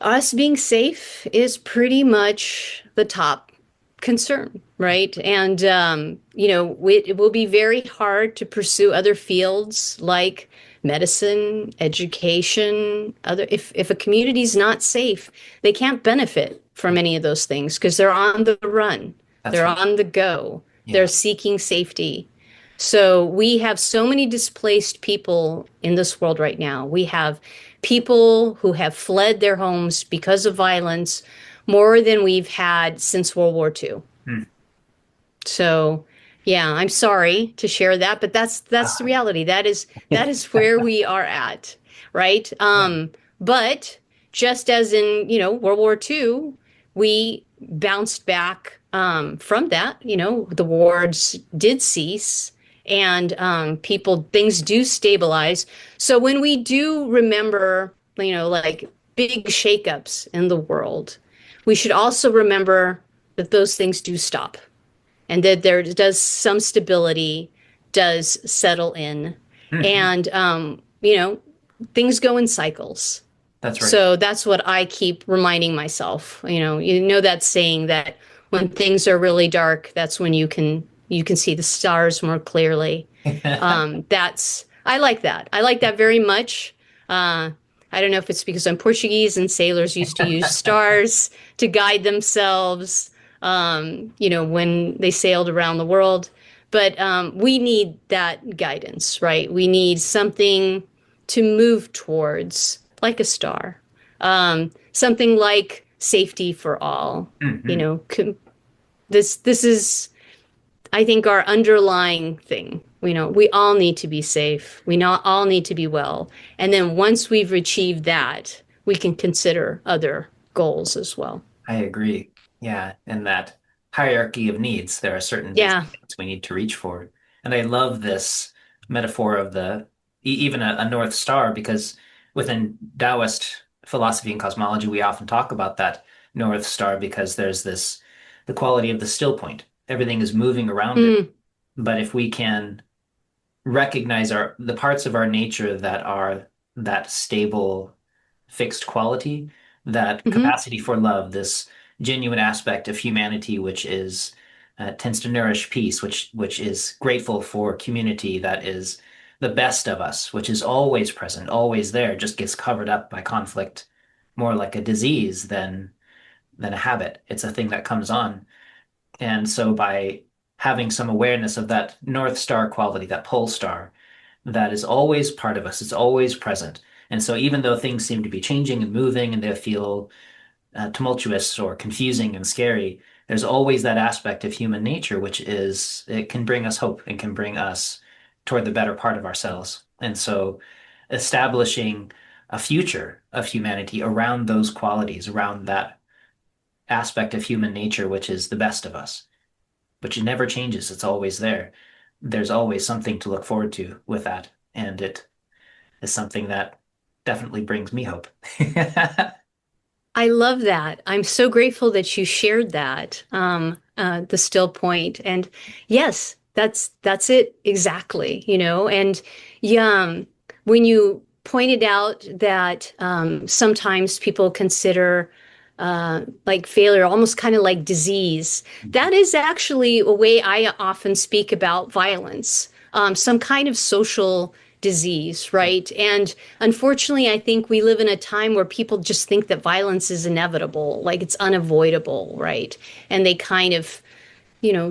us being safe is pretty much the top concern, right? And it will be very hard to pursue other fields like medicine, education, if a community is not safe, they can't benefit from any of those things because they're on the run. They're on the go. Yeah. They're seeking safety. So we have so many displaced people in this world right now. We have people who have fled their homes because of violence, more than we've had since World War II. So, yeah, I'm sorry to share that, but that's the reality. That is where we are at, right? But just as in, World War II, we bounced back from that. The wars did cease, and things do stabilize. So when we do remember, like big shakeups in the world, we should also remember that those things do stop and that there does some stability does settle in. And, things go in cycles. That's right. So that's what I keep reminding myself. That saying that when things are really dark, that's when you can see the stars more clearly. That's I like that. I like that very much. I don't know if it's because I'm Portuguese and sailors used to use stars to guide themselves, when they sailed around the world. But we need that guidance, right? We need something to move towards, like a star, something like safety for all. You Mhm. know, this is, I think, our underlying thing. We all need to be safe. We not all need to be well. And then once we've achieved that, we can consider other goals as well. I agree. Yeah, in that hierarchy of needs, there are certain basic Yeah. things we need to reach for. And I love this metaphor of even a North Star, because within Taoist philosophy and cosmology, we often talk about that North Star because there's the quality of the still point. Everything is moving around it. Mm, But if we can recognize the parts of our nature that are that stable, fixed quality, that hmm capacity for love, this genuine aspect of humanity, which is tends to nourish peace, which is grateful for community, that is the best of us, which is always present, always there, just gets covered up by conflict, more like a disease than a habit. It's a thing that comes on. And so by having some awareness of that North Star quality, that pole star, that is always part of us, it's always present. And so even though things seem to be changing and moving and they feel tumultuous or confusing and scary, there's always that aspect of human nature, which is it can bring us hope and can bring us toward the better part of ourselves. And so establishing a future of humanity around those qualities, around that aspect of human nature, which is the best of us, which it never changes. It's always there. There's always something to look forward to with that. And it is something that definitely brings me hope. I love that. I'm so grateful that you shared that, the still point. And yes, that's it exactly, And yeah, when you pointed out that sometimes people consider like failure almost kind of like disease, that is actually a way I often speak about violence, some kind of social disease, right? And unfortunately, I think we live in a time where people just think that violence is inevitable, like it's unavoidable, right? And they kind of,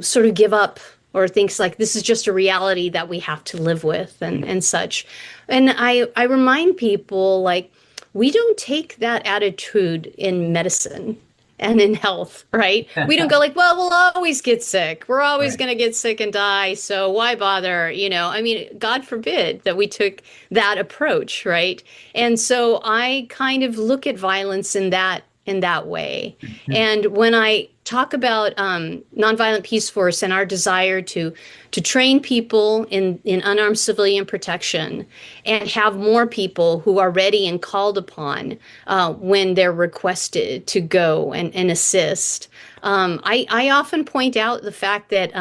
sort of give up or thinks like this is just a reality that we have to live with and such. And I remind people like we don't take that attitude in medicine and in health, right? We don't go like, well, we'll always get sick. We're always Right. going to get sick and die. So why bother? I mean, God forbid that we took that approach, right? And so I kind of look at violence in that way. Mhm. And when I talk about Nonviolent Peace Force and our desire to train people in unarmed civilian protection and have more people who are ready and called upon when they're requested to go and assist, I often point out the fact that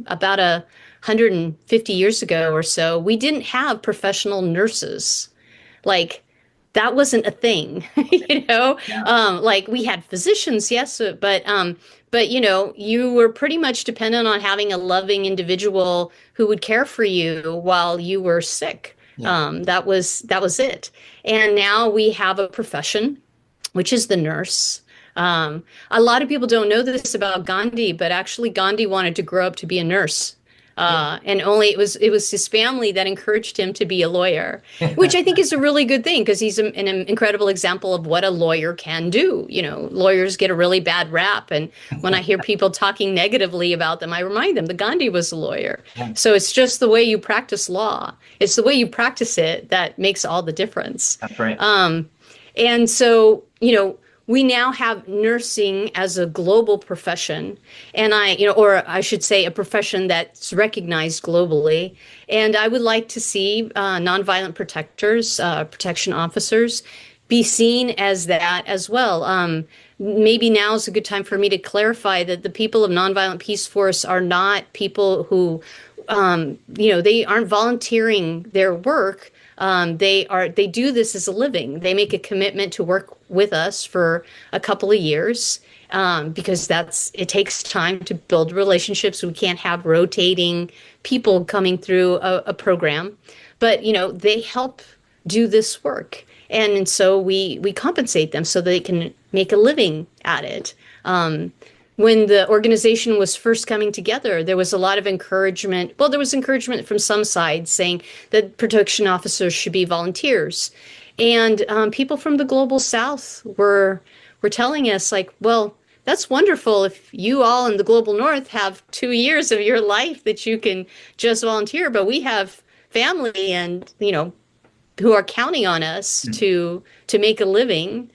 about 150 years ago or so, we didn't have professional nurses. Like that wasn't a thing, Yeah. like we had physicians, yes, but you were pretty much dependent on having a loving individual who would care for you while you were sick. Yeah. That was it. And now we have a profession, which is the nurse. A lot of people don't know this about Gandhi, but actually Gandhi wanted to grow up to be a nurse. And only it was his family that encouraged him to be a lawyer, which I think is a really good thing because he's an incredible example of what a lawyer can do. Lawyers get a really bad rap, and when I hear people talking negatively about them, I remind them that Gandhi was a lawyer. Yeah. So it's just the way you practice law. It's the way you practice it that makes all the difference. That's right. And so, we now have nursing as a global profession, and or I should say, a profession that's recognized globally. And I would like to see nonviolent protectors, protection officers, be seen as that as well. Maybe now is a good time for me to clarify that the people of Nonviolent Peace Force are not people who, they aren't volunteering their work. They do this as a living. They make a commitment to work with us for a couple of years. because it takes time to build relationships. We can't have rotating people coming through a program, but they help do this work. And so we compensate them so they can make a living at it. When the organization was first coming together, there was a lot of encouragement. Well, there was encouragement from some sides saying that protection officers should be volunteers. And people from the global south were telling us, like, well, that's wonderful if you all in the global north have 2 years of your life that you can just volunteer, but we have family and, who are counting on us to make a living.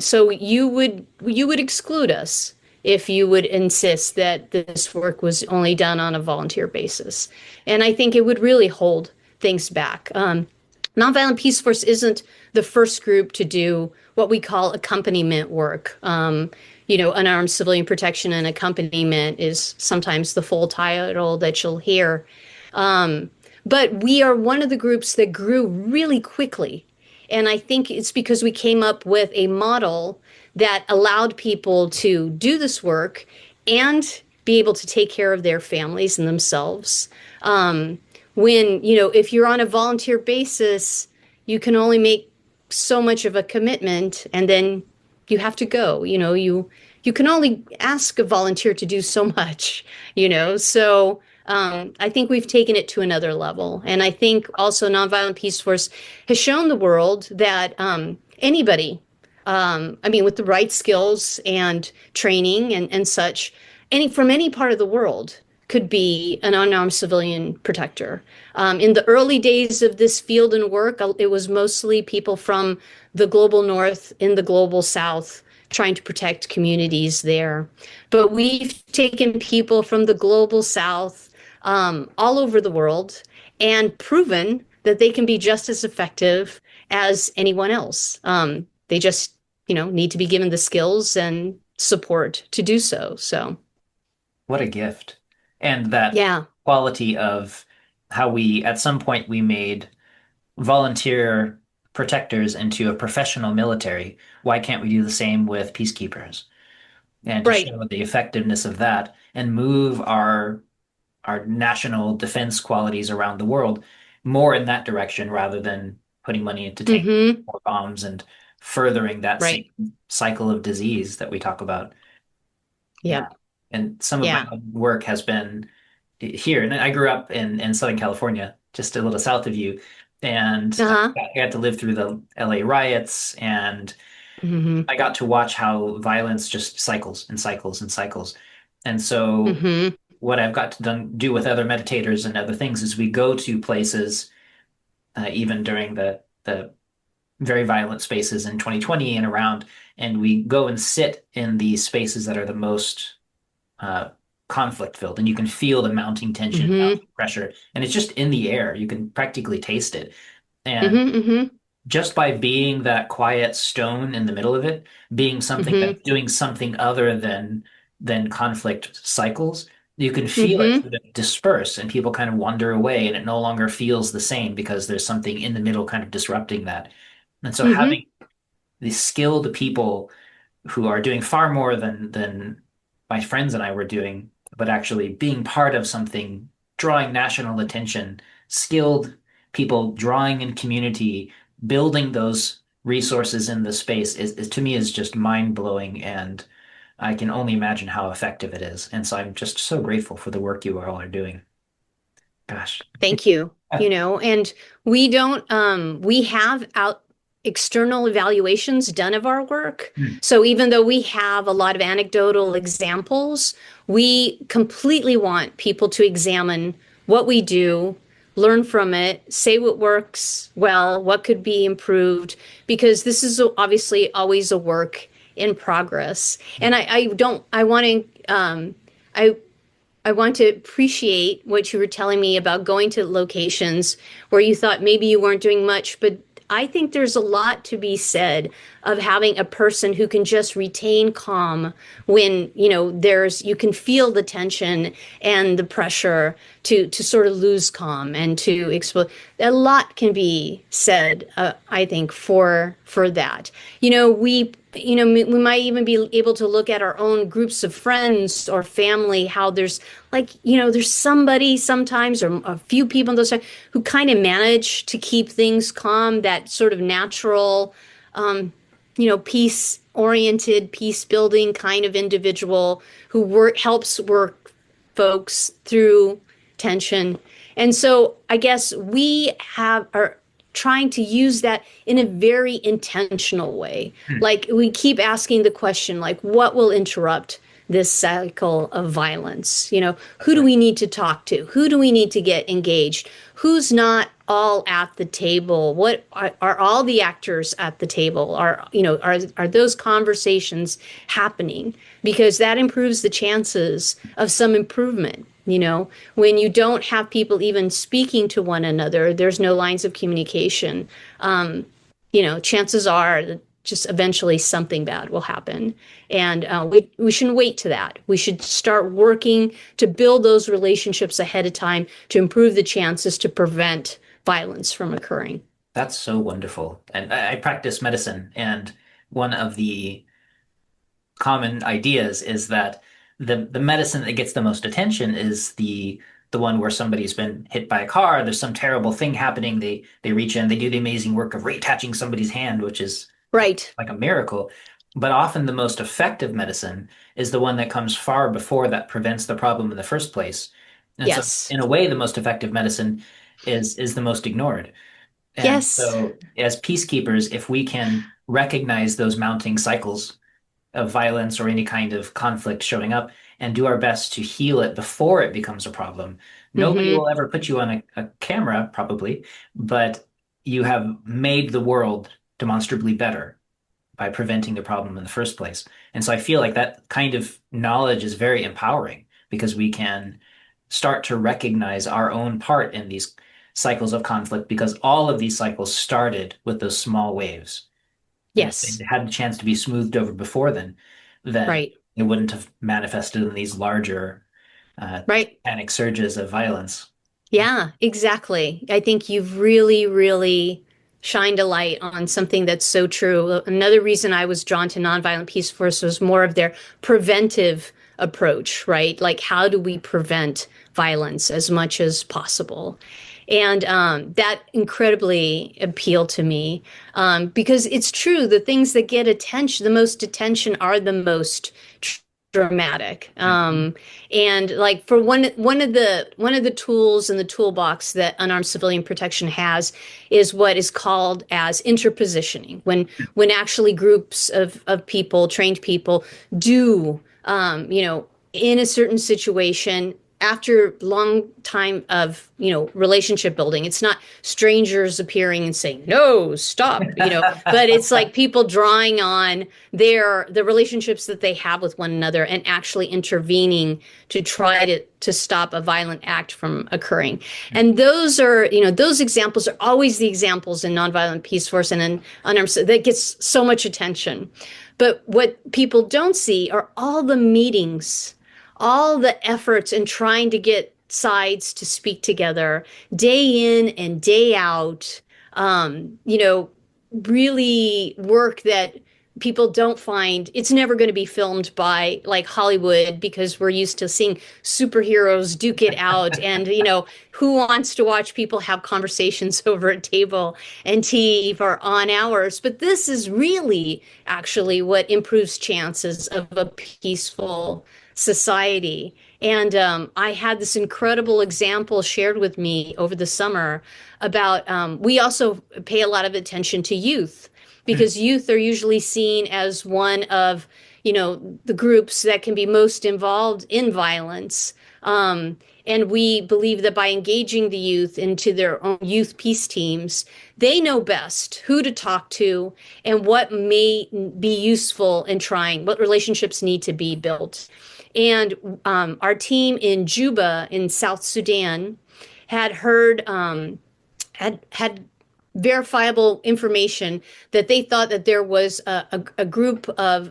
So you would exclude us if you would insist that this work was only done on a volunteer basis. And I think it would really hold things back. Nonviolent Peace Force isn't the first group to do what we call accompaniment work. Unarmed civilian protection and accompaniment is sometimes the full title that you'll hear. But we are one of the groups that grew really quickly. And I think it's because we came up with a model that allowed people to do this work and be able to take care of their families and themselves. If you're on a volunteer basis, you can only make so much of a commitment and then you have to go. You can only ask a volunteer to do so much, So I think we've taken it to another level. And I think also Nonviolent Peace Force has shown the world that anybody, with the right skills and training and such, from any part of the world could be an unarmed civilian protector. In the early days of this field and work, it was mostly people from the global north in the global south trying to protect communities there. But we've taken people from the global south all over the world and proven that they can be just as effective as anyone else. They just, need to be given the skills and support to do so. So, what a gift. And that yeah. quality of how at some point we made volunteer protectors into a professional military. Why can't we do the same with peacekeepers? And to Right. show the effectiveness of that and move our national defense qualities around the world more in that direction rather than putting money into tanks or bombs and furthering that same cycle of disease that we talk about. Yeah. And some of my work has been here. And I grew up in Southern California, just a little south of you. And I got to live through the LA riots, and I got to watch how violence just cycles and cycles and cycles. And so what I've got to do with other meditators and other things is we go to places, even during the very violent spaces in 2020 and around, and we go and sit in the spaces that are the most conflict filled, and you can feel the mounting tension, mounting pressure, and it's just in the air. You can practically taste it. And just by being that quiet stone in the middle of it, being something that's doing something other than conflict cycles, you can feel it sort of disperse and people kind of wander away, and it no longer feels the same because there's something in the middle kind of disrupting that. And so having these skilled people who are doing far more than my friends and I were doing, but actually being part of something, drawing national attention, skilled people drawing in community, building those resources in the space is to me is just mind-blowing, and I can only imagine how effective it is. And so I'm just so grateful for the work you all are doing. Gosh. Thank you. And we have external evaluations done of our work. So even though we have a lot of anecdotal examples, we completely want people to examine what we do, learn from it, say what works well, what could be improved, because this is obviously always a work in progress. And I want to appreciate what you were telling me about going to locations where you thought maybe you weren't doing much, but I think there's a lot to be said of having a person who can just retain calm when, you can feel the tension and the pressure to sort of lose calm and to explode. a lot can be said, I think, for that. We might even be able to look at our own groups of friends or family, how there's there's somebody sometimes or a few people on those sides who kind of manage to keep things calm, that sort of natural, peace oriented, peace building kind of individual who helps work folks through tension. And so I guess we are trying to use that in a very intentional way. Like we keep asking the question, like, what will interrupt this cycle of violence? That's Who do right. we need to talk to? Who do we need to get engaged? Who's not all at the table? What are all the actors at the table? Are those conversations happening? Because that improves the chances of some improvement. When you don't have people even speaking to one another, there's no lines of communication. Chances are that just eventually something bad will happen. And we shouldn't wait to that. We should start working to build those relationships ahead of time to improve the chances to prevent violence from occurring. That's so wonderful. And I practice medicine, and one of the common ideas is that the medicine that gets the most attention is the one where somebody's been hit by a car, there's some terrible thing happening, they reach in, they do the amazing work of reattaching somebody's hand, which is Right. like a miracle. But often the most effective medicine is the one that comes far before that prevents the problem in the first place. And so Yes. in a way, the most effective medicine is the most ignored. And Yes. so as peacekeepers, if we can recognize those mounting cycles of violence or any kind of conflict showing up and do our best to heal it before it becomes a problem. Nobody Hmm. will ever put you on a camera, probably, but you have made the world demonstrably better by preventing the problem in the first place. And so I feel like that kind of knowledge is very empowering because we can start to recognize our own part in these cycles of conflict because all of these cycles started with those small waves. And if they Yes. had a chance to be smoothed over before then Right. it wouldn't have manifested in these larger Right. panic surges of violence. Yeah, exactly. I think you've really, really shined a light on something that's so true. Another reason I was drawn to Nonviolent Peace Force was more of their preventive approach, right? Like, how do we prevent violence as much as possible? And that incredibly appealed to me because it's true. The things that get attention, the most attention, are the most dramatic. Mhm. And like for one of the tools in the toolbox that unarmed civilian protection has is what is called as interpositioning. When actually groups of people, trained people, do in a certain situation after long time of relationship building. It's not strangers appearing and saying no, stop, but it's like people drawing on the relationships that they have with one another and actually intervening to try to stop a violent act from occurring. And those examples are always the examples in Nonviolent Peace Force and in unarmed that gets so much attention. But what people don't see are all the meetings, all the efforts in trying to get sides to speak together day in and day out, um, you know, really work that people don't find. It's never going to be filmed by like Hollywood because we're used to seeing superheroes duke it out. And, who wants to watch people have conversations over a table and tea for on hours? But this is really actually what improves chances of a peaceful society. And I had this incredible example shared with me over the summer about we also pay a lot of attention to youth because youth are usually seen as one of the groups that can be most involved in violence. And we believe that by engaging the youth into their own youth peace teams, they know best who to talk to and what may be useful in trying, what relationships need to be built. And our team in Juba in South Sudan had heard had verifiable information that they thought that there was a group of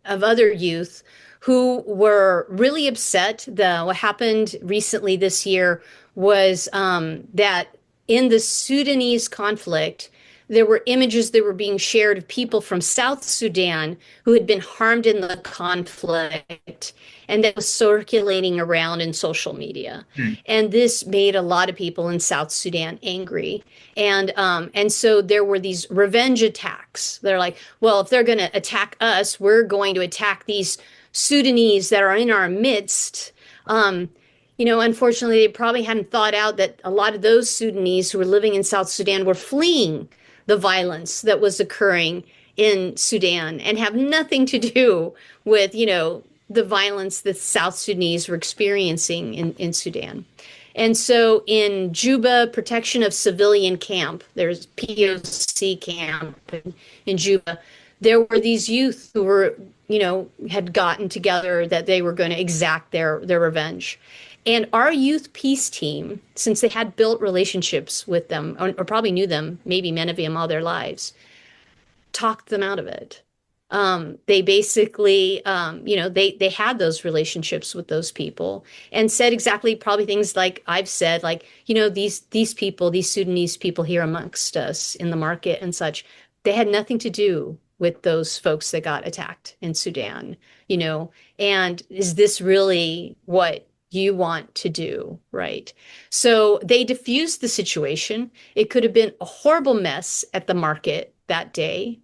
other youth who were really upset. What happened recently this year was that in the Sudanese conflict, there were images that were being shared of people from South Sudan who had been harmed in the conflict, and that was circulating around in social media. Hmm. And this made a lot of people in South Sudan angry. And so there were these revenge attacks. They're like, well, if they're going to attack us, we're going to attack these Sudanese that are in our midst. Unfortunately, they probably hadn't thought out that a lot of those Sudanese who were living in South Sudan were fleeing the violence that was occurring in Sudan and have nothing to do with, the violence that South Sudanese were experiencing in Sudan. And so in Juba, protection of civilian camp, there's POC camp in Juba, there were these youth who were, had gotten together that they were going to exact their revenge. And our youth peace team, since they had built relationships with them, or probably knew them, maybe many of them all their lives, talked them out of it. They basically, they had those relationships with those people and said exactly probably things like I've said, like, these people, these Sudanese people here amongst us in the market and such, they had nothing to do with those folks that got attacked in Sudan, and is this really what you want to do, right? So they diffused the situation. It could have been a horrible mess at the market that day.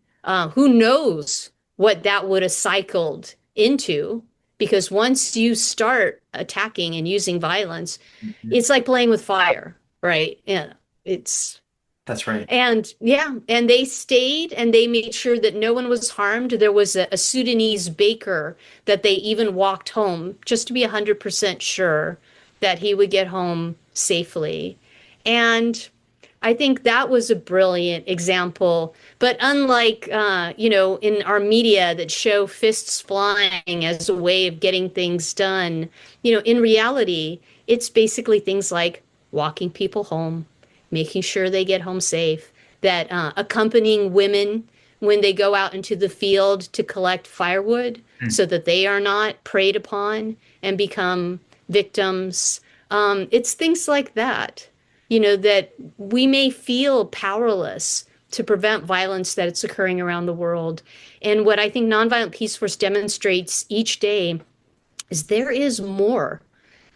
Who knows what that would have cycled into? Because once you start attacking and using violence, Mhm. it's like playing with fire, right? Yeah, it's That's right. and yeah, and they stayed and they made sure that no one was harmed. There was a Sudanese baker that they even walked home just to be 100% sure that he would get home safely. And I think that was a brilliant example. But unlike, in our media that show fists flying as a way of getting things done, in reality, it's basically things like walking people home, making sure they get home safe, that accompanying women when they go out into the field to collect firewood Hmm. so that they are not preyed upon and become victims. It's things like that, that we may feel powerless to prevent violence that it's occurring around the world. And what I think Nonviolent Peace Force demonstrates each day is there is more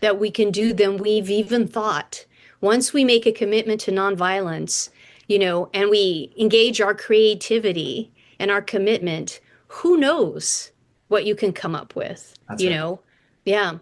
that we can do than we've even thought. Once we make a commitment to nonviolence, and we engage our creativity and our commitment, who knows what you can come up with, That's right. Yeah.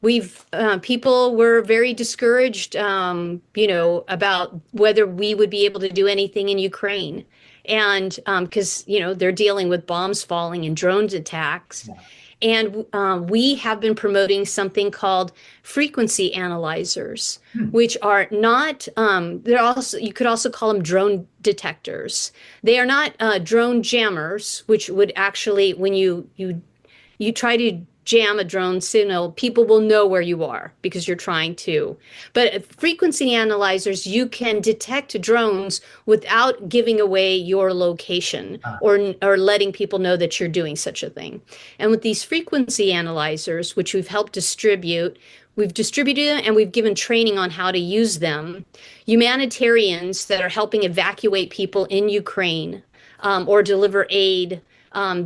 We've people were very discouraged, about whether we would be able to do anything in Ukraine, and because they're dealing with bombs falling and drone attacks, Yeah. and we have been promoting something called frequency analyzers, Hmm. which are not, they're also, you could also call them drone detectors. They are not drone jammers, which would actually, when you try to jam a drone signal, people will know where you are because you're trying to. But frequency analyzers, you can detect drones without giving away your location Ah, or letting people know that you're doing such a thing. And with these frequency analyzers, which we've distributed them and we've given training on how to use them. Humanitarians that are helping evacuate people in Ukraine, or deliver aid,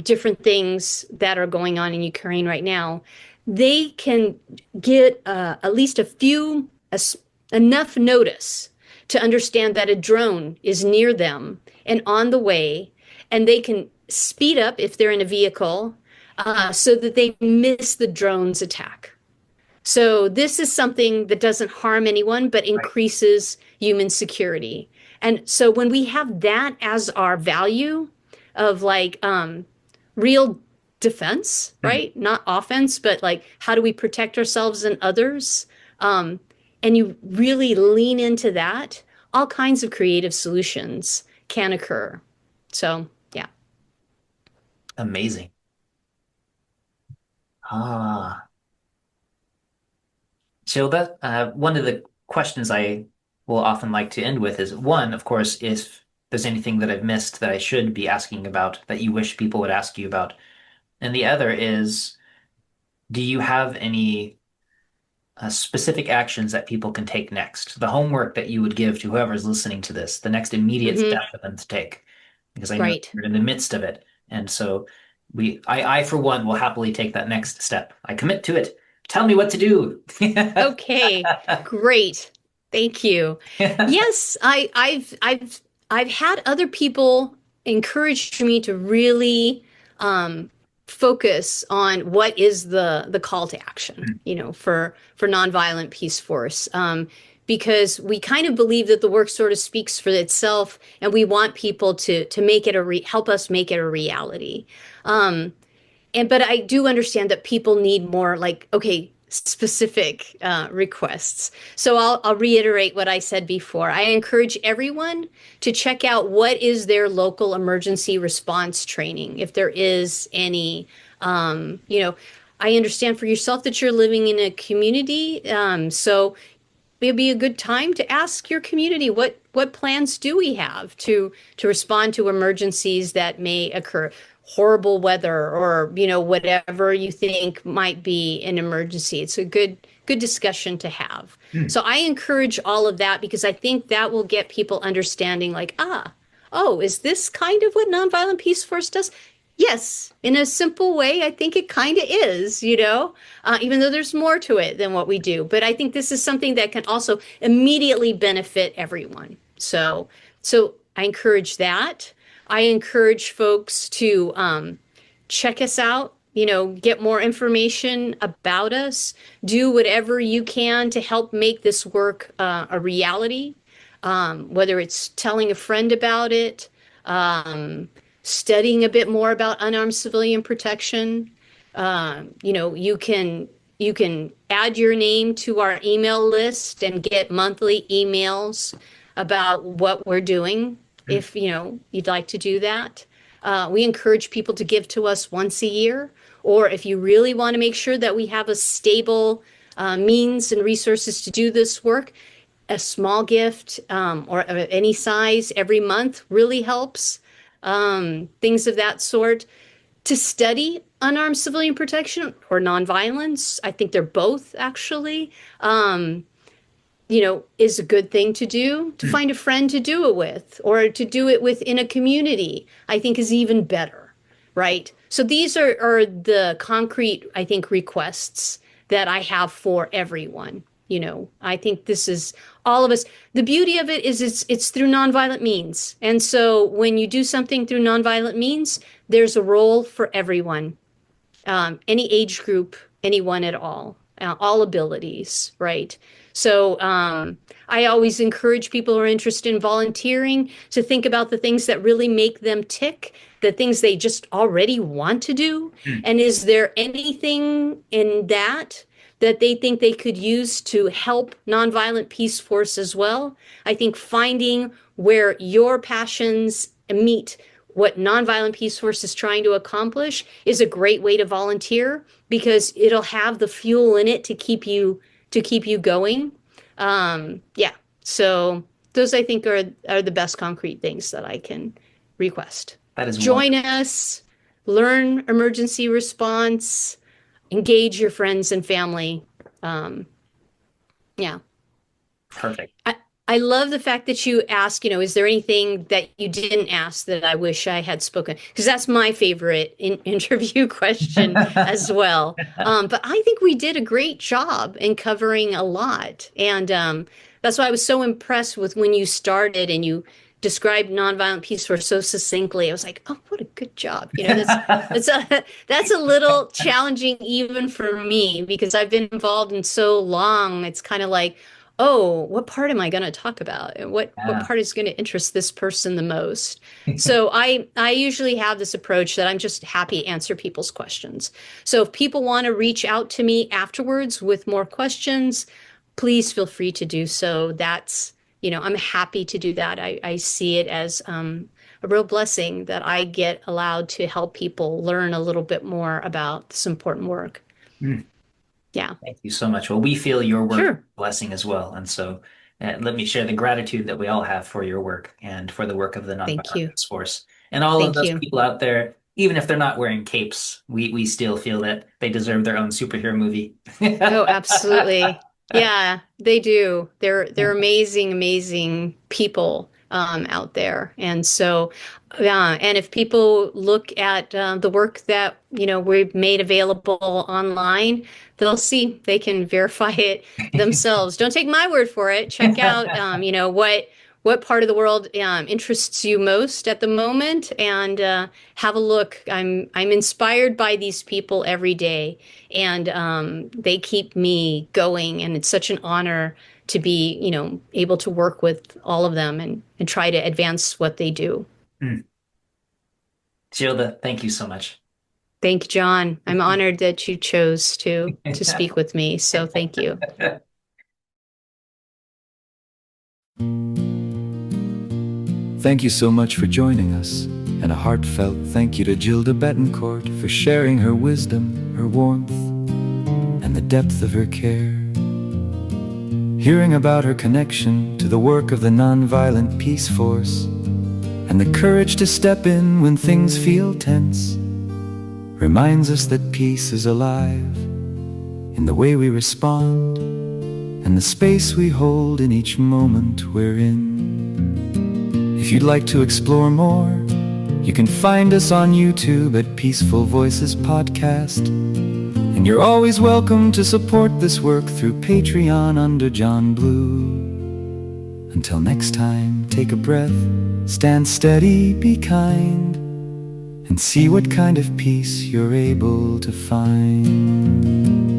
different things that are going on in Ukraine right now, they can get at least enough notice to understand that a drone is near them and on the way, and they can speed up if they're in a vehicle, so that they miss the drone's attack. So this is something that doesn't harm anyone, but right. increases human security. And so when we have that as our value of like real defense, Hmm. right? Not offense, but like how do we protect ourselves and others? Um, and you really lean into that, all kinds of creative solutions can occur. So, yeah. Amazing. Ah, Gilda, one of the questions I will often like to end with is one, of course, if there's anything that I've missed that I should be asking about that you wish people would ask you about. And the other is, do you have any specific actions that people can take next, the homework that you would give to whoever's listening to this, the next immediate Hmm. step for them to take, because I know Right. you're in the midst of it. And so I for one will happily take that next step. I commit to it. Tell me what to do. Okay, great. Thank you. Yes, I've had other people encourage me to really um, focus on what is the call to action, for Nonviolent Peace Force. Because we kind of believe that the work sort of speaks for itself, and we want people to make it help us make it a reality. Um, but I do understand that people need more like, okay, specific requests. So I'll reiterate what I said before. I encourage everyone to check out what is their local emergency response training, if there is any. I understand for yourself that you're living in a community, so it'd be a good time to ask your community what plans do we have to respond to emergencies that may occur, horrible weather, or whatever you think might be an emergency. It's a good discussion to have. Hmm. So I encourage all of that because I think that will get people understanding, like, oh, is this kind of what Nonviolent Peace Force does? Yes, in a simple way, I think it kind of is, even though there's more to it than what we do. But I think this is something that can also immediately benefit everyone. So I encourage that. I encourage folks to check us out, get more information about us, do whatever you can to help make this work a reality, whether it's telling a friend about it, studying a bit more about unarmed civilian protection. You can add your name to our email list and get monthly emails about what we're doing Hmm. if you'd like to do that. We encourage people to give to us once a year, or if you really want to make sure that we have a stable means and resources to do this work, a small gift or of any size every month really helps. Things of that sort. To study unarmed civilian protection or nonviolence, I think they're both actually, is a good thing to do. To Hmm. find a friend to do it with, or to do it within a community, I think is even better, right? So these are the concrete, I think, requests that I have for everyone. I think this is all of us. The beauty of it is it's through nonviolent means. And so when you do something through nonviolent means, there's a role for everyone, any age group, anyone at all abilities, right? So I always encourage people who are interested in volunteering to think about the things that really make them tick, the things they just already want to do. Hmm. And is there anything in that they think they could use to help Nonviolent Peace Force as well? I think finding where your passions meet what Nonviolent Peace Force is trying to accomplish is a great way to volunteer because it'll have the fuel in it to keep you going. Yeah. So those I think are the best concrete things that I can request. That is Join wonderful. us, learn emergency response, engage your friends and family. Um, yeah. Perfect. I love the fact that you ask, is there anything that you didn't ask that I wish I had spoken? Because that's my favorite interview question as well. But I think we did a great job in covering a lot. And that's why I was so impressed with when you started and you described Nonviolent Peace Force so succinctly. I was like, oh, what a good job. That's a little challenging even for me because I've been involved in so long. It's kind of like, oh, what part am I going to talk about? And what Yeah. part is going to interest this person the most? So I usually have this approach that I'm just happy to answer people's questions. So if people want to reach out to me afterwards with more questions, please feel free to do so. I'm happy to do that. I see it as a real blessing that I get allowed to help people learn a little bit more about this important work. Hmm. Yeah, Thank you so much. Well, we feel your work sure. blessing as well. And so let me share the gratitude that we all have for your work and for the work of the Thank Nonviolent you. Peace Force. And all of Thank those you. people out there, even if they're not wearing capes, we still feel that they deserve their own superhero movie. Oh, absolutely. Yeah, they do. They're amazing, amazing people out there. And so, yeah, and if people look at the work that, we've made available online, they'll see they can verify it themselves. Don't take my word for it. Check out, what part of the world interests you most at the moment, and have a look. I'm inspired by these people every day, and they keep me going. And it's such an honor to be, able to work with all of them and try to advance what they do. Mm. Gilda, thank you so much. Thank you, John. I'm honored that you chose to speak with me. So thank you. Thank you so much for joining us, and a heartfelt thank you to Gilda Bettencourt for sharing her wisdom, her warmth, and the depth of her care. Hearing about her connection to the work of the Nonviolent Peace Force, and the courage to step in when things feel tense, reminds us that peace is alive in the way we respond, and the space we hold in each moment we're in. If you'd like to explore more, you can find us on YouTube at Peaceful Voices Podcast. And you're always welcome to support this work through Patreon under John Blue. Until next time, take a breath, stand steady, be kind, and see what kind of peace you're able to find.